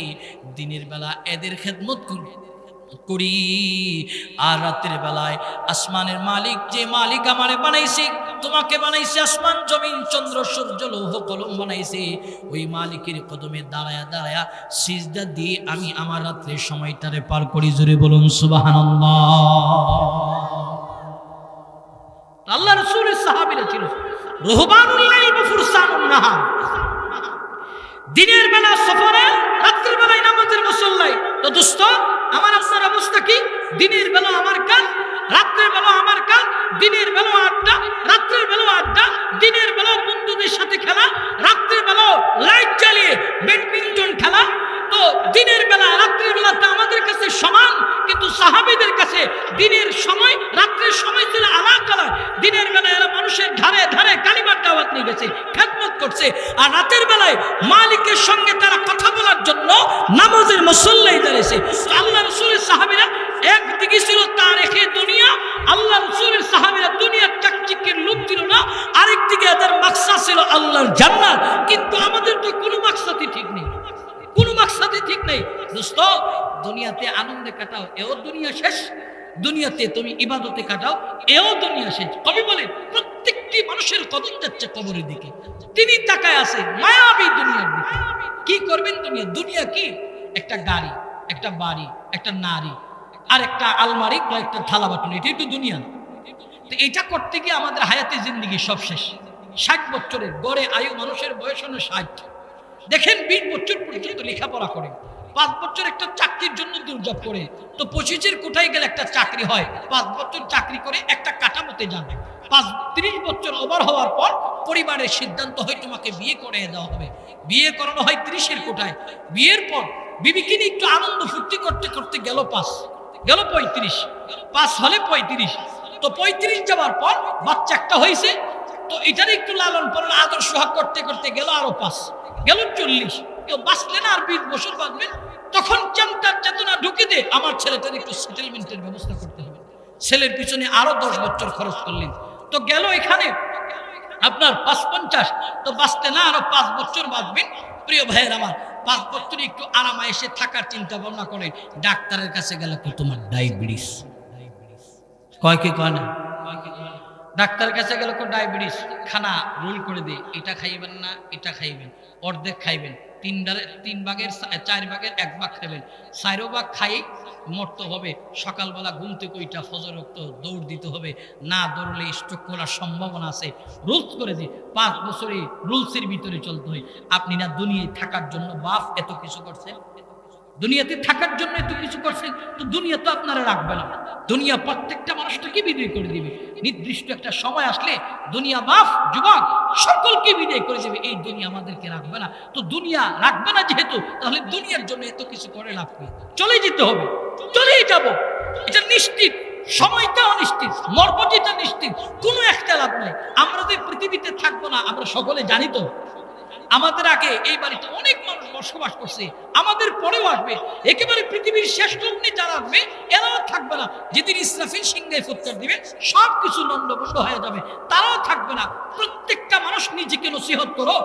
দিনের বেলা এদের খেদমত করি, আর রাতের বেলায় আসমানের মালিক যে মালিক আমারে বানাইছে, তোমাকে বানাইছে, আসমান জমিন চন্দ্র সূর্য লৌহ কলম বানাইছে, ওই মালিকের কদমে দাঁড়ায়া দাঁড়ায়া সিজদা দিয়ে আমি আমার রাত্রের সময়টারে পার করি। জোরে বলুন সুবহানাল্লাহ। আল্লাহ রাসূলের সাহাবীরা ছিল রুহবানুল লাইল ওয়া ফুরসানুন নাহার, দিনের বেলা সফরে, রাত্রের বেলায় নামাজের মুসল্লায়। তো দোস্ত আমার আপনার অবস্থা কি? দিনের বেলা আমার কাজ, রাত্রের বেলা আমার কাজ, দিনের বেলা আড্ডা, রাত্রের বেলা আড্ডা, দিনের বেলা বন্ধুদের সাথে খেলা, রাত্রের বেলা লাইট জ্বালিয়ে ব্যাডমিন্টন খেলা। তো দিনের বেলা রাত্রের বেলাতে আমাদের কাছে সমান, কিন্তু সাহাবীদের কাছে দিনের সময় রাত্রের সময় ছিল আলাদা। দিনের বেলায় এরা মানুষের ধারে ধারে কালিমার দাওয়াত নিয়ে গেছে, খেদমত করছে, আর রাতের বেলায় মালিকের সঙ্গে তারা কথা বলার জন্য নামাজের মুসল্লায় দাঁড়িয়েছে। আল্লাহ রাসূলের সাহাবীরা একদিকে ছিল তারিখে দুনিয়া, আল্লাহ রাসূলের সাহাবীরা দুনিয়ার চাকচিক্যের লোভ ছিল না, আরেকদিকে এদের মাকসাদ ছিল আল্লাহর জান্নাত। কিন্তু আমাদের তো কোনো মাকসাদই ঠিক নেই, কোনো মাকসাদই ঠিক নেই। দোস্ত দুনিয়াতে আনন্দে কাটাও, এও দুনিয়া শেষ, দুনিয়াতে তুমি ইবাদতে কাটাও, এও দুনিয়া শেষ। কবি বলেন প্রত্যেকটি মানুষের কদম যাচ্ছে কবরের দিকে, তিনি তাকায় আছে মায়াবী দুনিয়ার দিকে। কি করবেন দুনিয়া? দুনিয়া কি? একটা গাড়ি, একটা বাড়ি, একটা নারী, আর একটা আলমারি, কয়েকটা থালা বাটন, এটাই তো দুনিয়া। তো এটা করতে গিয়ে আমাদের হায়াতে জিন্দেগি সব শেষ। 60 বছরের গড়ে আয়ু মানুষের বয়স হলো 60। দেখেন 20 বছর পর্যন্ত লেখাপড়া করে, 5 বছর একটা চাকরির জন্য দুর্জব করে, তো 25-এর কোঠায় গেলে একটা চাকরি হয়, 5 বছর চাকরি করে একটা কাঠামোতে যান, 30 বছর ওভার হওয়ার পর পরিবারের সিদ্ধান্ত হয় তোমাকে বিয়ে করে দেওয়া হবে, বিয়ে করানো হয় 30-এর কোঠায়। বিয়ের পর বিবিকে নিয়ে একটু আনন্দ ফুর্তি করতে করতে গেল 5, গেল 35, 5 হলে 35, তো 35 যাওয়ার পর বাচ্চা একটা হয়েছে, তো এটার একটু লালন পালন আদর সোহাগ করতে করতে গেল আরো 5, গেল 40, কেউ বাঁচলেন আর 20 বছর বাঁচবেন। তখন চিন্তার চেতনা ঢুকে দে আমার ছেলেটার একটু সেটেলমেন্টের ব্যবস্থা করতে হবে, ছেলের পিছনে আরো 10 বছর খরচ করলেন, তো গেল এখানে আপনার 55, তো বাঁচতে না আরো 5 বছর বাঁচবেন। প্রিয় ভাইয়ের আমার, 5 বছর একটু আরামে এসে থাকার চিন্তা ভাবনা করেন। ডাক্তারের কাছে গেলে তোমার ডায়াবেটিস, কয় কি কয় না? ডাক্তারের কাছে গেলে ডায়াবেটিস, খানা রোল করে দে, এটা খাইবেন না, এটা খাইবেন, অর্ধেক খাইবেন, 3 ভাগের 4 ভাগের 1 ভাগ খাইবেন, 4 ভাগ খাই মরতে হবে। সকালবেলা ঘুম থেকে ওইটা ফজর রক্ত দৌড় দিতে হবে, না দৌড়লে স্ট্রোক করার সম্ভাবনা আছে। রুলস করে দিই, 5 বছরে রুলসের ভিতরে চলতে হয়। আপনি না দুনিয়ায় থাকার জন্য বাপ এত কিছু করছেন, দুনিয়াতে থাকার জন্য এত কিছু করছেন, তো দুনিয়া তো আপনারা রাখবে না। দুনিয়া প্রত্যেকটা মানুষটাকে বিদায় করে দিবে, নির্দিষ্ট একটা সময় আসলে দুনিয়া বাপ যুবক সকলকে বিদায় করে দেবে, এই দুনিয়া আমাদেরকে রাখবে না। তো দুনিয়া রাখবে না যেহেতু, তাহলে দুনিয়ার জন্য এত কিছু করে লাভ নেই, চলে যেতে হবে, চলেই যাব, এটা নিশ্চিত। সময়টা অনিশ্চিত, মরবটিটা নিশ্চিত, কোনো একটা লাভ নাই। আমরা যে পৃথিবীতে থাকবো না আমরা সকলে জানি, তো আমাদের আগে এই বাড়িতে অনেক মানুষ বসবাস করছে, আমাদের পরেও আসবে, একেবারে পৃথিবীর শেষ লগ্নে যারা আসবে এরাও থাকবে না। যেদিন ইসরাফিল সিংহায় ফুৎকার দিবে সবকিছু লন্ডভন্ড হয়ে যাবে, তারাও থাকবে না। প্রত্যেকটা মানুষ নিজেকে নসিহত করো,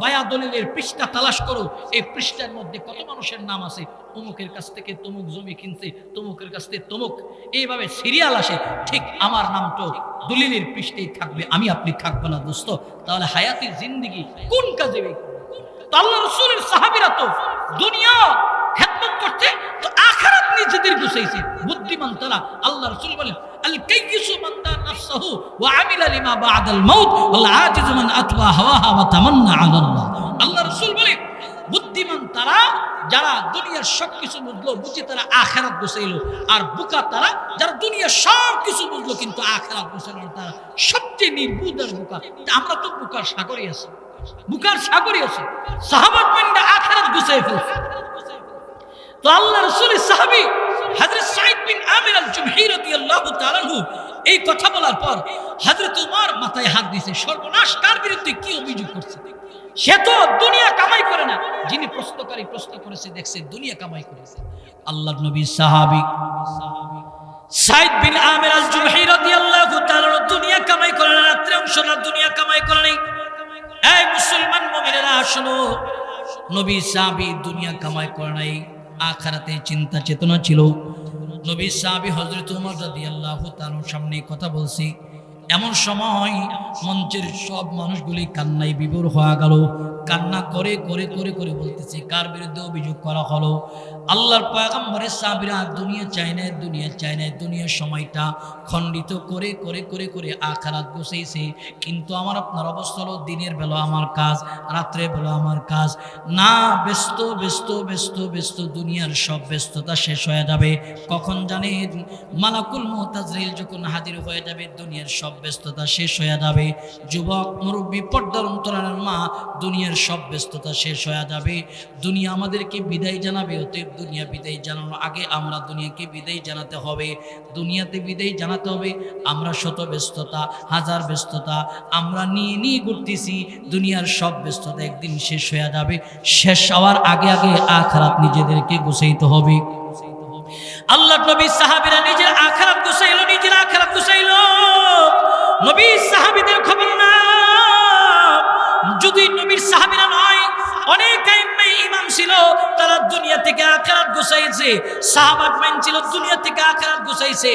বায়া দলিলের পৃষ্ঠা তালাশ করো, এই পৃষ্ঠার মধ্যে কত মানুষের নাম আছে, অমুকের কাছ থেকে তমুক জমি কিনছে, তমুকের কাছ থেকে তমুক, এইভাবে সিরিয়াল আসে। ঠিক আমার নাম তো দলিলের পৃষ্ঠেই থাকবে, আমি আপনি থাকবো না দোস্ত। তাহলে হায়াতি জিন্দেগি কোন কাজে? তো আল্লাহ রাসূলের সাহাবীরা তো দুনিয়া খেদমত করতে তো আখিরাত নিজেদের গুছাইছে। বুদ্ধিমান তারা। আল্লাহ রাসূল বলেন আল কাইয়িসু মান দা নাফসাহু ওয়া আমিলা লিমা বা'দাল মাউত ওয়াল আজিজু মান আতবা হাওয়াহা ওয়া তামান্না আলা আল্লাহ। আল্লাহ রাসূল বলেন বুদ্ধিমান তারা যারা দুনিয়ার সবকিছু বুঝলো, বুঝে তারা আখিরাত গুছাইলো। আর বোকা তারা যারা দুনিয়ার সবকিছু বুঝলো কিন্তু আখিরাত গুছাইলো না, তারা সবচেয়ে নির্বুধ আর বোকা। আমরা তো বোকার সাগরে আছি, বুকার সাগরে আছে। সাহাবাত মিনদা আখিরাত গুছাই ফেলছে। তো আল্লাহ রাসূলের সাহাবী হযরত সাঈদ বিন আমির আল-জুমহি রাদিয়াল্লাহু তাআলা আনহু এই কথা বলার পর হযরত ওমর মাথায় হাত দিয়েছে, সর্বনাশ, কার বিরুদ্ধে কি অভিযোগ করছে? সে তো দুনিয়া কামাই করে না। যিনি প্রশ্নকারী প্রশ্ন করেছে দেখছে দুনিয়া কামাই করেছে। আল্লাহর নবী সাহাবী সাঈদ বিন আমির আল-জুমহি রাদিয়াল্লাহু তাআলা দুনিয়া কামাই করে না, রাত্রে অংশ না, দুনিয়া কামাই করে নাই। এই মুসলমান মুমিনেরা শোনো, নবী সাহাবী দুনিয়া কামাই করে নাই, আখিরাতে চিন্তা চেতনা ছিল। নবী সাহাবী হযরত ওমর রাদিয়াল্লাহু তাআলার সামনে কথা বলছি, এমন সময় মঞ্চের সব মানুষগুলি কান্নায় বিভোর হয়ে গেল। কান্না করে করে করে করে বলতেছে কার বিরুদ্ধে অভিযোগ করা হলো? আল্লাহর পয়গম্বরের সাহাবীরা দুনিয়া চায় না, দুনিয়া চায় না, দুনিয়ার সময়টা খণ্ডিত করে করে করে করে আখিরাত গুছাইছে। কিন্তু আমার আপনার অবস্থা হলো দিনের বেলা আমার কাজ, রাত্রে বেলা আমার কাজ না। ব্যস্ত ব্যস্ত ব্যস্ত ব্যস্ত, দুনিয়ার সব ব্যস্ততা শেষ হয়ে যাবে কখন জানেন? মালাকুল মউত আজরাইল যখন হাজির হয়ে যাবে দুনিয়ার সব ব্যস্ততা শেষ হয়ে যাবে। যুবক, মুরব্বী, পর্দার অন্তরালের মা, দুনিয়ার সব ব্যস্ততা শেষ হয়ে যাবে। দুনিয়া আমাদেরকে বিদায় জানাবে। অতএব দুনিয়া বিদায় জানানোর আগে আমরা দুনিয়াকে বিদায় জানাতে হবে। দুনিয়াতে বিদায় জানাতে হবে। আমরা শত ব্যস্ততা, হাজার ব্যস্ততা আমরা নিয়ে নিয়ে ঘুরতেছি, দুনিয়ার সব ব্যস্ততা একদিন শেষ হয়ে যাবে। শেষ হওয়ার আগে আগে আখিরাত নিজেদেরকে গুছাইতে হবে। আল্লাহর নবী সাহাবীরা নিজের আখিরাত গুছাইলো, নিজের আখিরাত গুছাইলো। নবী সাহাবীদের খবর না, যদি নবীর সাহাবীরা নয়, অনেক আইম্মা ইমাম ছিল, তারা দুনিয়া থেকে আখিরাত গুছাইছে। সাহাবাত মান ছিল দুনিয়া থেকে আখিরাত গুছাইছে।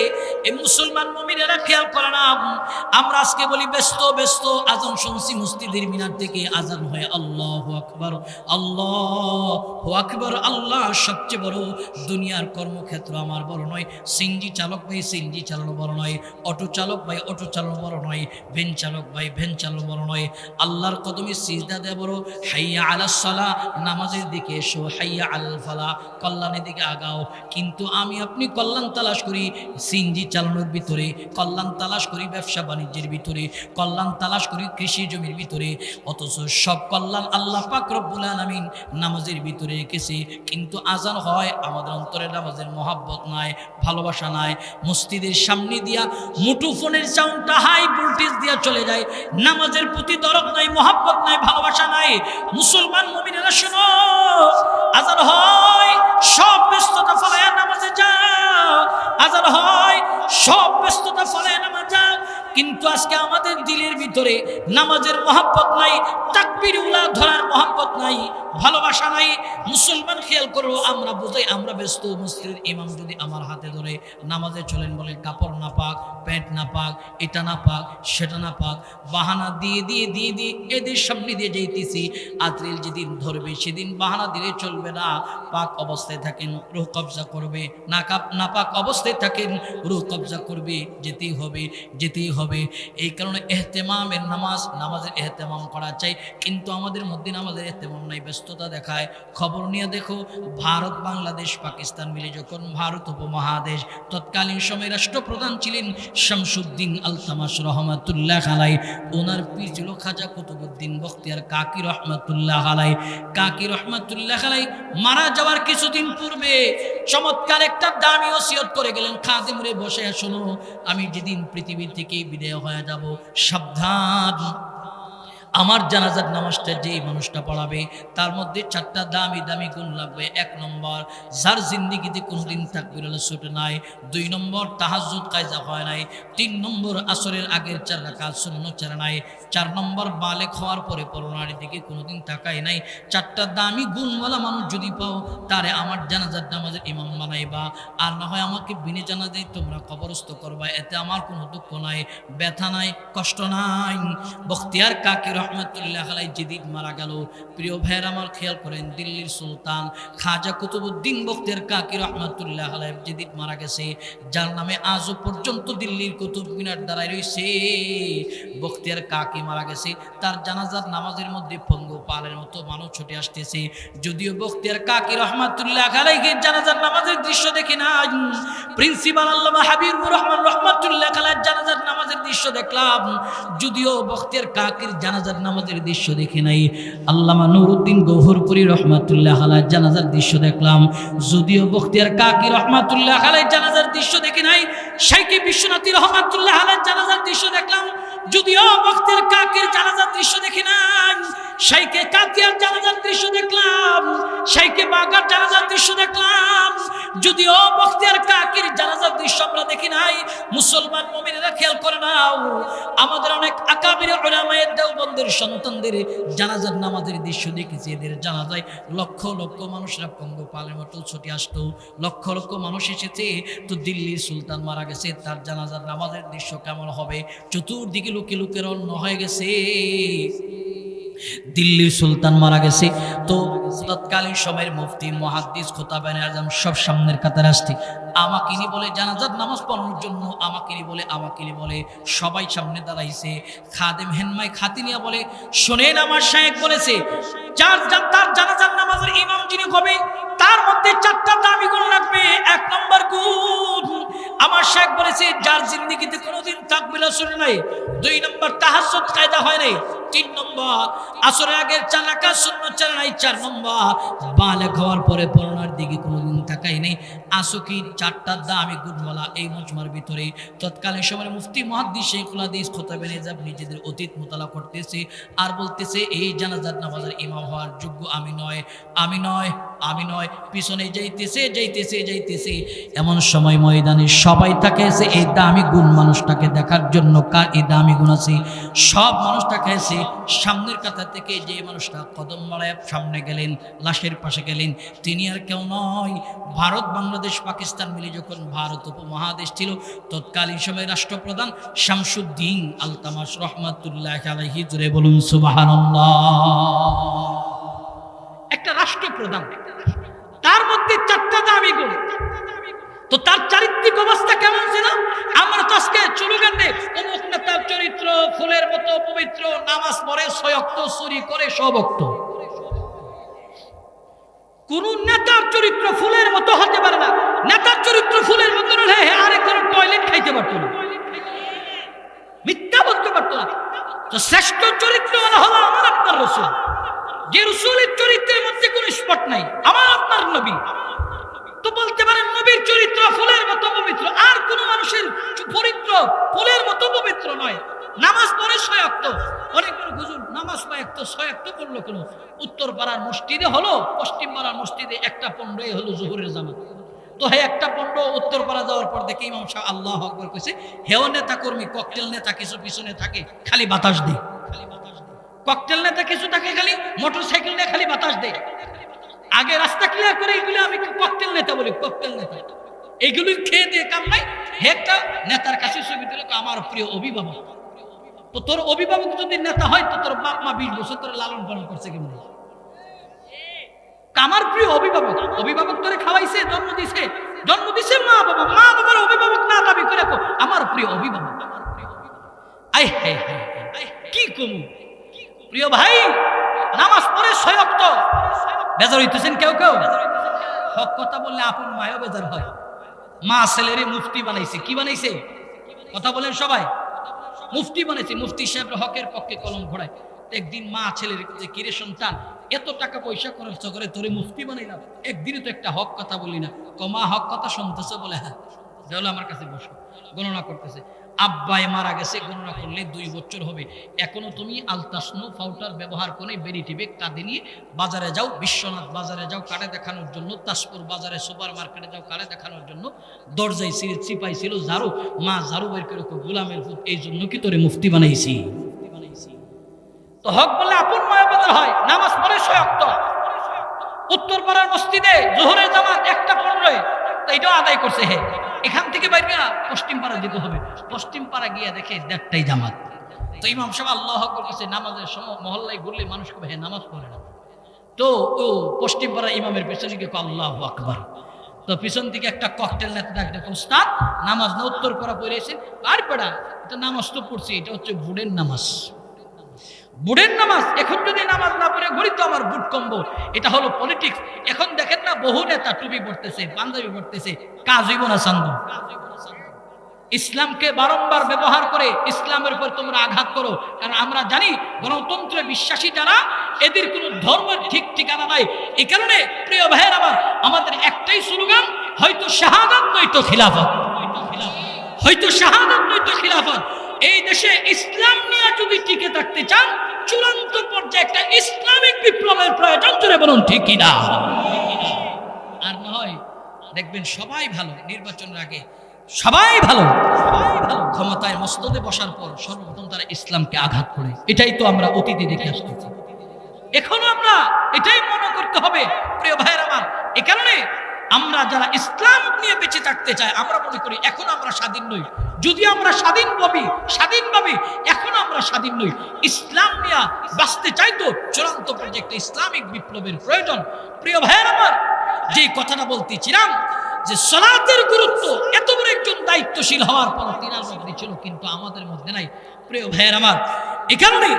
এই মুসলমান মুমিনেরা খেয়াল করে না, আমরা আজকে বলি ব্যস্ত ব্যস্ত। আজান শুনছি মসজিদের মিনার থেকে, আজান হয় আল্লাহু আকবার, আল্লাহু আকবার, আল্লাহ সবচেয়ে বড়। দুনিয়ার কর্মক্ষেত্র আমার বড় নয়, সিএনজি চালক ভাই সিএনজি চালানো বড় নয়, অটো চালক ভাই অটো চালানো বড় নয়, ভ্যান চালক ভাই ভ্যান চালানো বড় নয়। আল্লাহর কদমে সিজদা দেয়া বড়। হাইয়া আলাস সালাহ, নামাজের দিকে এসো। হাইয়া আল ফালাহ, কল্যাণের দিকে আগাও। কিন্তু আমি আপনি কল্যাণ তালাশ করি সিএনজি চালানোর ভিতরে, কল্যাণ তালাশ করি ব্যবসা বাণিজ্যের ভিতরে, কল্যাণ তালাশ করি কৃষি জমির ভিতরে। অথচ সব কল্যাণ আল্লাহ পাক রব্বুল আলামিন নামাজের ভিতরে রেখেছে। কিন্তু আজান হয়, আমাদের অন্তরে নামাজের মহাব্বত নাই, ভালোবাসা নাই। মসজিদের সামনে দিয়া মুঠোফোনের সাউন্ডটা হাই ভোল্টেজ দিয়া চলে যায়। নামাজের প্রতি দরদ নাই, মহাব্বত নাই, ভালোবাসা নাই। মুসলমান মুমিনেরা শোনো, আজান হয়, সব ব্যস্ততা ফলায়া নামাজে যাও। আজান হয়, সব ব্যস্ততা ফলায়া নামাজ যাও। কিন্তু আজকে আমাদের দিলের ভিতরে নামাজের মহাব্বত নাই, তাকবীর উলা ধরার মহাব্বত নাই, ভালোবাসা নাই। মুসলমান খেয়াল করো, আমরা বোঝাই আমরা ব্যস্ত। মসজিদের ইমাম যদি আমার হাতে ধরে নামাজে চলেন, বলে কাপড় না পাক, প্যান্ট না পাক, এটা না পাক, সেটা না পাক, বাহানা দিয়ে দিয়ে দিয়ে দিয়ে এদের সামনে দিয়ে যাইতেছি। আজরাইল যেদিন ধরবে সেদিন বাহানা দিলে চলবে না। পাক অবস্থায় থাকেন, রূহ কবজা করবে, না পাক অবস্থায় থাকেন, রূহ কবজা করবে। যেতেই হবে, যেতেই হবে। এই কারণে ইহতেমামের নামাজের ইহতেমাম করা চাই। কিন্তু আমাদের মধ্যে নামাজের ইহতেমাম নাই, ব্যস্ততা দেখায়। খবর নিয়ে দেখো, ভারত, বাংলাদেশ, পাকিস্তান মিলে যখন ভারত উপমহাদেশ, তৎকালীন সময় রাষ্ট্রপ্রধান ছিলেন শামসুদ্দিন আলতামাশ রহমাতুল্লাহ আলাই। ওনার পীর ছিল খাজা কুতুবউদ্দিন বখতিয়ার কাকি রহমাতুল্লাহ আলাই। কাকি রহমাতুল্লাহ আলাই মারা যাওয়ার কিছুদিন পূর্বে চমৎকার একটা দামি ওসিয়ত করে গেলেন, খাদিমরে বসে শোনো, আমি যেদিন পৃথিবী থেকে বিদায় হয়ে যাব, সাবধান, আমার জানাজার নামাজটা যেই মানুষটা পড়াবে তার মধ্যে 4টা দামি দামি গুণ লাগবে। 1 নম্বর, যার জিন্দেগিতে কোনোদিন তাকবীরুল ছুটে নাই। 2 নম্বর, তাহাজ্জুদ কাজা হয় নাই। 3 নম্বর, আসরের আগের 4 রাকাত সুন্নত ছাড়া নাই। 4 নম্বর, বালেগ হওয়ার পরে পরনারীর দিকে কোনোদিন তাকায় নাই। 4টা দামি গুণওয়ালা মানুষ যদি পাও তারে আমার জানাজার নামাজের ইমাম বানাইবা। আর না হয় আমাকে বিনে জানাজায় তোমরা কবরস্থ করবা, এতে আমার কোনো দুঃখ নাই, ব্যথা নাই, কষ্ট নাই। বখতিয়ার কাকি রহমতুল্লাহ আলাইহি যেদিন মারা গেল, প্রিয় ভাইয়ের আমার খেয়াল করেন, দিল্লির সুলতান খাজা কুতুবউদ্দিন বখতিয়ার কাকি রহমতুল্লাহ আলাইহি যেদিন মারা গেছে, যার নামে আজও পর্যন্ত দিল্লির কুতুব মিনার দাঁড়ায় রয়েছে, বখতিয়ার কাকি মারা গেছে। তার জানাজার নামাজের মধ্যে পঙ্গপালের মতো মানুষ ছুটে আসতেছে। যদিও বখতিয়ার কাকি রহমতুল্লাহ আলাইহি জানাজার নামাজের দৃশ্য দেখি না, প্রিন্সিপাল আল্লামা হাবিবুর রহমান রহমতুল্লাহ আলাইহি জানাজার নামাজের দৃশ্য দেখলাম। যদিও বখতিয়ার কাকির জানাজার নামাজের দৃশ্য দেখি নাই, আল্লামা নুরউদ্দিন গৌহরপুরী রহমাতুল্লাহ আলাইহি জানাজার দৃশ্য দেখলাম। যদিও বখতিয়ার কাকি রহমাতুল্লাহ আলাইহি জানাজার দৃশ্য দেখি নাই, শাইখ বিশ্বনাথী রহমাতুল্লাহ আলাইহি জানাজার দৃশ্য দেখলাম। যদিও বখতিয়ার কাকির জানাজার দৃশ্য দেখি নাই, শাইখে কাতিয়ার জানাজার দৃশ্য দেখলাম, শাইখে বাগার জানাজার দৃশ্য দেখলাম। যদিও বখতিয়ার কাকির জানাজার দৃশ্য আমরা দেখি নাই, মুসলমান মুমিনেরা খেয়াল করে নাও, আমাদের অনেক আকাবির উলামায়ে দেওবন্দের সন্তানদের জানাজার নামাজের দৃশ্য দেখেছি। এদের জানাজায় লক্ষ লক্ষ মানুষরা পঙ্গপালের মতো ছুটে আসতো, লক্ষ লক্ষ মানুষ এসেছে। তো দিল্লির সুলতান মারা গেছে, তার জানাজার নামাজের দৃশ্য কেমন হবে? চতুর্দিকে লোকে লোকের অন্য হয়ে গেছে। দিল্লির সুলতান মারা গেছে, তো তৎকালীন সময়ের মুফতি, মুহাদ্দিস, খোতাবে আজম সব সামনের কাতারে আসছে। আমাকে নি বলে জানাজার নামাজ পড়ানোর জন্য, আমাকে নি বলে সবাই সামনে দাঁড়াইছে। খাদেম হেনমাই খাতিনিয়া বলে, শোনেন আমার শায়েখ বলেছে, তার জানাজার নামাজের ইমাম যিনি হবে তার মধ্যে 4টা দামি গুণ লাগবে। 1 নম্বর গুণ, আমার শায়েখ বলেছে, যার জিন্দেগিতে কোনোদিন তাকবীরুল ছুটে নাই। 2 নম্বর, তাহাজ্জুদ কায়দা হয় নাই। 3 নম্বর, আসরের আগের 4 রাকাত সুন্নত ছাড়া নাই। 4 নম্বর, বালেগ হওয়ার পরে পরনার দিকে কোনোদিন তাকাই নেই। আসকি 4টা দামি গুণওয়ালা এই মজমার ভিতরে তৎকালীন সময়ের মুফতি, মুহাদ্দিস, শাইখুল হাদিস, খোতাবে নিজাম নিজেদের অতীত মোতালা করতেছে আর বলতেছে, এই জানাজার নামাজের ইমাম হওয়ার যোগ্য আমি নয়, আমি নয়, আমি নয়। পিছনে যাইতেছে। এমন সময় ময়দানে সবাই তাকাইছে এই দামি গুণ মানুষটাকে দেখার জন্য। কার এই দামি গুণ আছে? সব মানুষ তাকাইছে। সামনের কাতার থেকে যে মানুষটা কদম বাড়ায় সামনে গেলেন, লাশের পাশে গেলেন, তিনি আর কেউ নয়, ভারত, বাংলাদেশ, পাকিস্তান মিলে যখন ভারত উপমহাদেশ ছিল, তৎকালীন সময়ের রাষ্ট্রপ্রধান শামসুদ্দিন আলতামাশ রহমাতুল্লাহ আলাইহি, জোরে বলুন সুবহানাল্লাহ। একটা রাষ্ট্রপ্রধান, তার মধ্যে 4টা দামি গুণ। তো তার চারিত্রিক অবস্থা কেমন ছিল? আমরা তো আজকে স্লোগান দেই, অমুক নেতার চরিত্র ফুলের মতো পবিত্র, নামাজ পড়ে 6 ওয়াক্ত, চুরি করে 100 ওয়াক্ত। কোন নেতার চরিত্র ফুলের মতো হতে পারে না। নেতার চরিত্র ফুলের মতো হলে আরেকজন টয়লেট খাইতে পারত না, মিথ্যা বলতে পারত না। তো শ্রেষ্ঠ চরিত্র হলো আমার আপনার রাসূল, যে রাসূলের চরিত্রের মধ্যে কোনো স্পট নাই, আমার আপনার নবী। তো বলতে পারেন নবীর চরিত্র ফুলের মতো পবিত্র, আর কোন মানুষের চরিত্র ফুলের মতো পবিত্র নয়। নামাজ পড়ে 6 ওয়াক্ত। অনেকগুলো হুজুর নামাজ পড়ে 6 ওয়াক্ত করলো কেন? উত্তর পাড়ার মসজিদে হলো, পশ্চিম পাড়ার মসজিদে 1:15 হলো জোহরের জামাত। তো হে 1:15 উত্তর পাড়া যাওয়ার পর দেখে ইমাম সাহেব আল্লাহু আকবার কইছে, হেও নেতা কর্মী, ককটেল নেতা কিছু পিছনে থাকে, খালি বাতাস দেয়। ককটেল নেতা কিছু থাকে, খালি মোটরসাইকেল নিয়ে খালি বাতাস দেয়। আগে রাস্তা ক্লিয়ার করে, এগুলো আমি ককটেল নেতা বলি, ককটেল নেতা। এগুলো খেয়ে দিয়ে কাম নাই। একটা নেতার কাছে ছবি দিল, আমার প্রিয় অভিভাবক। তো তোর অভিভাবক যদি নেতা হয়, তো তোর বাপ মা 20 বছর তোর লালন পালন করছে কেমন? আমার প্রিয় অভিভাবক, অভিভাবক তোরে খাওয়াইছে, জন্ম দিছে মা বাবা, মা বাবার অভিভাবক না দাবি করে আমার প্রিয় অভিভাবক। আই হে কি কমু প্রিয় ভাই, নামাজ পড়ে 6 ওয়াক্ত। বেজার হইতেছেন কেউ কেউ? হক কথা বললে আপন মায়ও বেজার হয়। মা ছেলেরে মুফতি বানাইছে। কি বানাইছে? কথা বলেন সবাই। মুফতি বানাইছে। মুফতি সাহেব হকের পক্ষে কলম ঘোড়ায়। একদিন মা ছেলের যে কিরে সন্তান, এত টাকা পয়সা খরচ করে তোরে মুফতি বানাইলাম, একদিনই তো একটা হক কথা বলি না। কমা হক কথা শুনতেছে? বলে হ্যাঁ। তাহলে আমার কাছে বসো, গণনা করতেছে। আব্বাই মারা গেছে, গণনা করলে 2 বছর হবে। এখনো তুমি আলতাসনো পাউডার ব্যবহার করে বেরি টিবে কাঁদে নিয়ে বাজারে যাও, বিশ্বনাথ বাজারে যাও কাড়ে দেখানোর জন্য, তাজপুর বাজারে সুপার মার্কেটে যাও কাড়ে দেখানোর জন্য, দরজায় চিপাই ছিল ঝাড়ু, মা ঝাড়ু বের করে গোলামের পুত, এই জন্য কি তোরে মুফতি বানাইছি? তো হক বলে আপন মায়াবাজার হয়, নামাজ পড়ে 6 ওয়াক্ত, উত্তরপাড়ার মসজিদে জোহরের জামাত 1:15, তো এটাও আদায় করছে। হে এখান থেকে বাইরে পশ্চিম পাড়া যেতে হবে, পশ্চিম পাড়া গিয়ে দেখে 1:30টাই জামাত। তো ইমাম সাহেব আল্লাহু আকবার বলছে, নামাজের সময় মহল্লায় ঘুরলে মানুষ কবে হে নামাজ পড়ে না। তো ও পশ্চিম পাড়া ইমামের পেছনে গিয়ে আল্লাহু আকবার। তো পিছন থেকে একটা ককটেল নেতা ডাক, উস্তাদ নামাজ না উত্তর পাড়া পড়েছে? আর পাড়া এটা নামাজ তো পড়ছি, এটা হচ্ছে বুড়ের নামাজ। বুড়ের নামাজ, এখন যদি নামাজ না পড়ে ঘুরি তো আমার বুট কমবো, এটা হলো পলিটিক্স। এখন দেখেন না বহু নেতা টুপি পড়তেছে, পাঞ্জাবি পড়তেছে, কাজ হইব না সাঙ্গ। ইসলামকে বারংবার ব্যবহার করে ইসলামের উপর তোমরা আঘাত করো, কারণ আমরা জানি গণতন্ত্রে বিশ্বাসী যারা, এদের কোনো ধর্মের ঠিক ঠিকানা নাই। এই কারণে প্রিয় ভাইয়ের আমাদের একটাই স্লোগান, হয়তো শাহাদাত নয়তো খিলাফত, হয়তো শাহাদাত নয়তো খিলাফত। এই দেশে ইসলাম নিয়ে যদি টিকে থাকতে চান, চূড়ান্ত পর্যায়ে একটা ইসলামিক বিপ্লবের প্রয়োজন, জোরে বলুন ঠিক কিনা? আর না হয় দেখবেন সবাই ভালো, নির্বাচনের আগে সবাই ভালো, ক্ষমতায় মস্তদে বসার পর সর্বপ্রথম তারা ইসলামকে আঘাত করে। এটাই তো আমরা অতীতে দেখে আসতেছি, এখনো আমরা এটাই মনে করতে হবে প্রিয় ভাইয়ের আমার। এ কারণে আমরা যারা ইসলাম নিয়ে বেঁচে থাকতে চাই, আমরা মনে করি এখন আমরা স্বাধীন নই। যদি আমরা স্বাধীনভাবে এখন আমরা স্বাধীন নই, ইসলাম নিয়ে বাঁচতে চাই তো চূড়ান্ত পর্যায়ে একটা ইসলামিক বিপ্লবের প্রয়োজন। প্রিয় ভাইয়ের আমার, যে কথাটা বলতেছিলাম যে সালাতের গুরুত্ব, এত বড় একজন দায়িত্বশীল হওয়ার পর তিনার মধ্যে ছিল কিন্তু আমাদের মধ্যে নাই। প্রিয় ভাইয়ের আমার, এ কারণে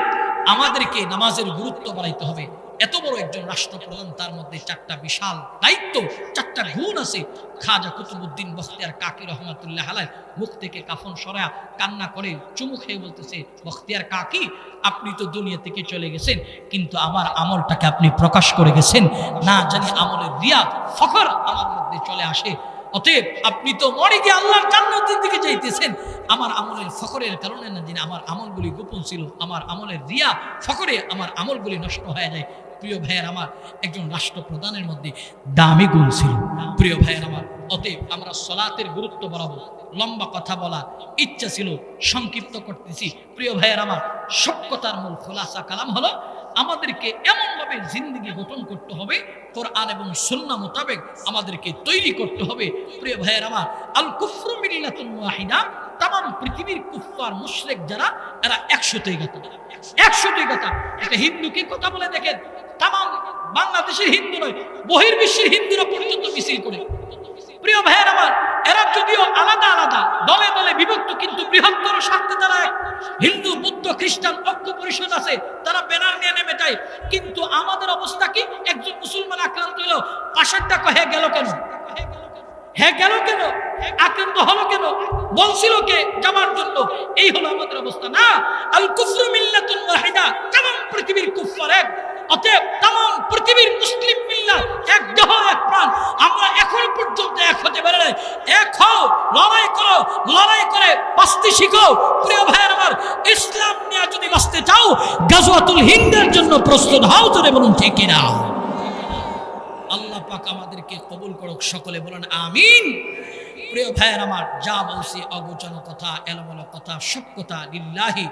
আমাদেরকে নামাজের গুরুত্ব বাড়াইতে হবে। এত বড় একজন রাষ্ট্রপ্রধান, তার মধ্যে 4টা বিশাল দায়িত্ব, 4টা গুণ আছে। খাজা কুতুবউদ্দিন বখতিয়ার কাকি রহমাতুল্লাহ আলাইহি মুখ থেকে কাফন সরায়া কান্না করে চুমু খেয়ে বলতেছে, বখতিয়ার কাকি আপনি তো দুনিয়া থেকে চলে গেছেন, কিন্তু আমার আমলটাকে আপনি প্রকাশ করে গেছেন, না জানি আমলের রিয়া ফখর আমার মধ্যে চলে আসে। অতএব আপনি তো মরে গিয়ে আল্লাহর জান্নাতের দিকে যাইতেছেন, আমার আমলের ফখরের কারণে না, যিনি আমার আমলগুলি গোপন ছিল, আমার আমলের রিয়া ফখরে আমার আমলগুলি নষ্ট হয়ে যায়। প্রিয় ভাইয়ের আমার, একজন রাষ্ট্রপ্রধানের মধ্যে দামি গুণ ছিল প্রিয় ভাইয়ের আমার। অতএব আমরা সালাতের গুরুত্ব বাড়াবো। লম্বা কথা বলা ইচ্ছা ছিল, সংক্ষিপ্ত করতেছি। প্রিয় ভাইয়ের আমার, সত্যতার মূল খোলাসা কালাম হলো, আমাদেরকে এমনভাবে জিন্দেগি গঠন করতে হবে, কোরআন এবং সুন্নাহ মোতাবেক আমাদেরকে তৈরি করতে হবে। প্রিয় ভাইয়ের আমার, আল কুফরু মিল্লাতুন ওয়াহিদা, তাম পৃথিবীর কুফফার মুশরিক যারা, এরা 100 গাতা। একটা হিন্দুকে কথা বলে দেখেন, তাম বাংলাদেশের হিন্দু নয়, বহির্বিশ্বের হিন্দুরা পর্যন্ত মিছিল করে। প্রিয় ভাইয়ের আমার, এরা যদিও আলাদা আলাদা দলে দলে বিভক্ত, কিন্তু বৃহত্তর স্বার্থে তারা হিন্দু, বৌদ্ধ, খ্রিস্টান ঐক্য পরিষদ আছে, তারা ব্যানার নিয়ে নেমে যায়। কিন্তু আমাদের অবস্থা কি? একজন মুসলমান আক্রান্ত হলো, পাশেরটা কহে গেল কেন, আক্রান্ত হলো কেন, বলছিল কে যাওয়ার জন্য, এই হলো আমাদের অবস্থা। না, আল কুফরু মিল্লাতুন ওয়াহিদা, তামাম পৃথিবীর কুফফার এক। অতএব তামাম পৃথিবীর মুসলিম মিল্লাত এক দেহ এক প্রাণ। আমরা এখন পর্যন্ত এক হতে পারি না। এক হও, লড়াই করো, লড়াই করে বাঁচতে শিখো। প্রিয় ভাইয়ের আমার, ইসলাম নিয়ে যদি বাঁচতে চাও, গাজওয়াতুল হিন্দের জন্য প্রস্তুত হও, জোরে বলুন ঠিক কিনা? আল্লাহ পাক আমাদেরকে কবুল করুক, সকলে বলেন আমিন। প্রিয় ভাইয়ের আমার, যা বলছি অগোচর কথা, এলোমেলো কথা, সব কথা লিল্লাহি।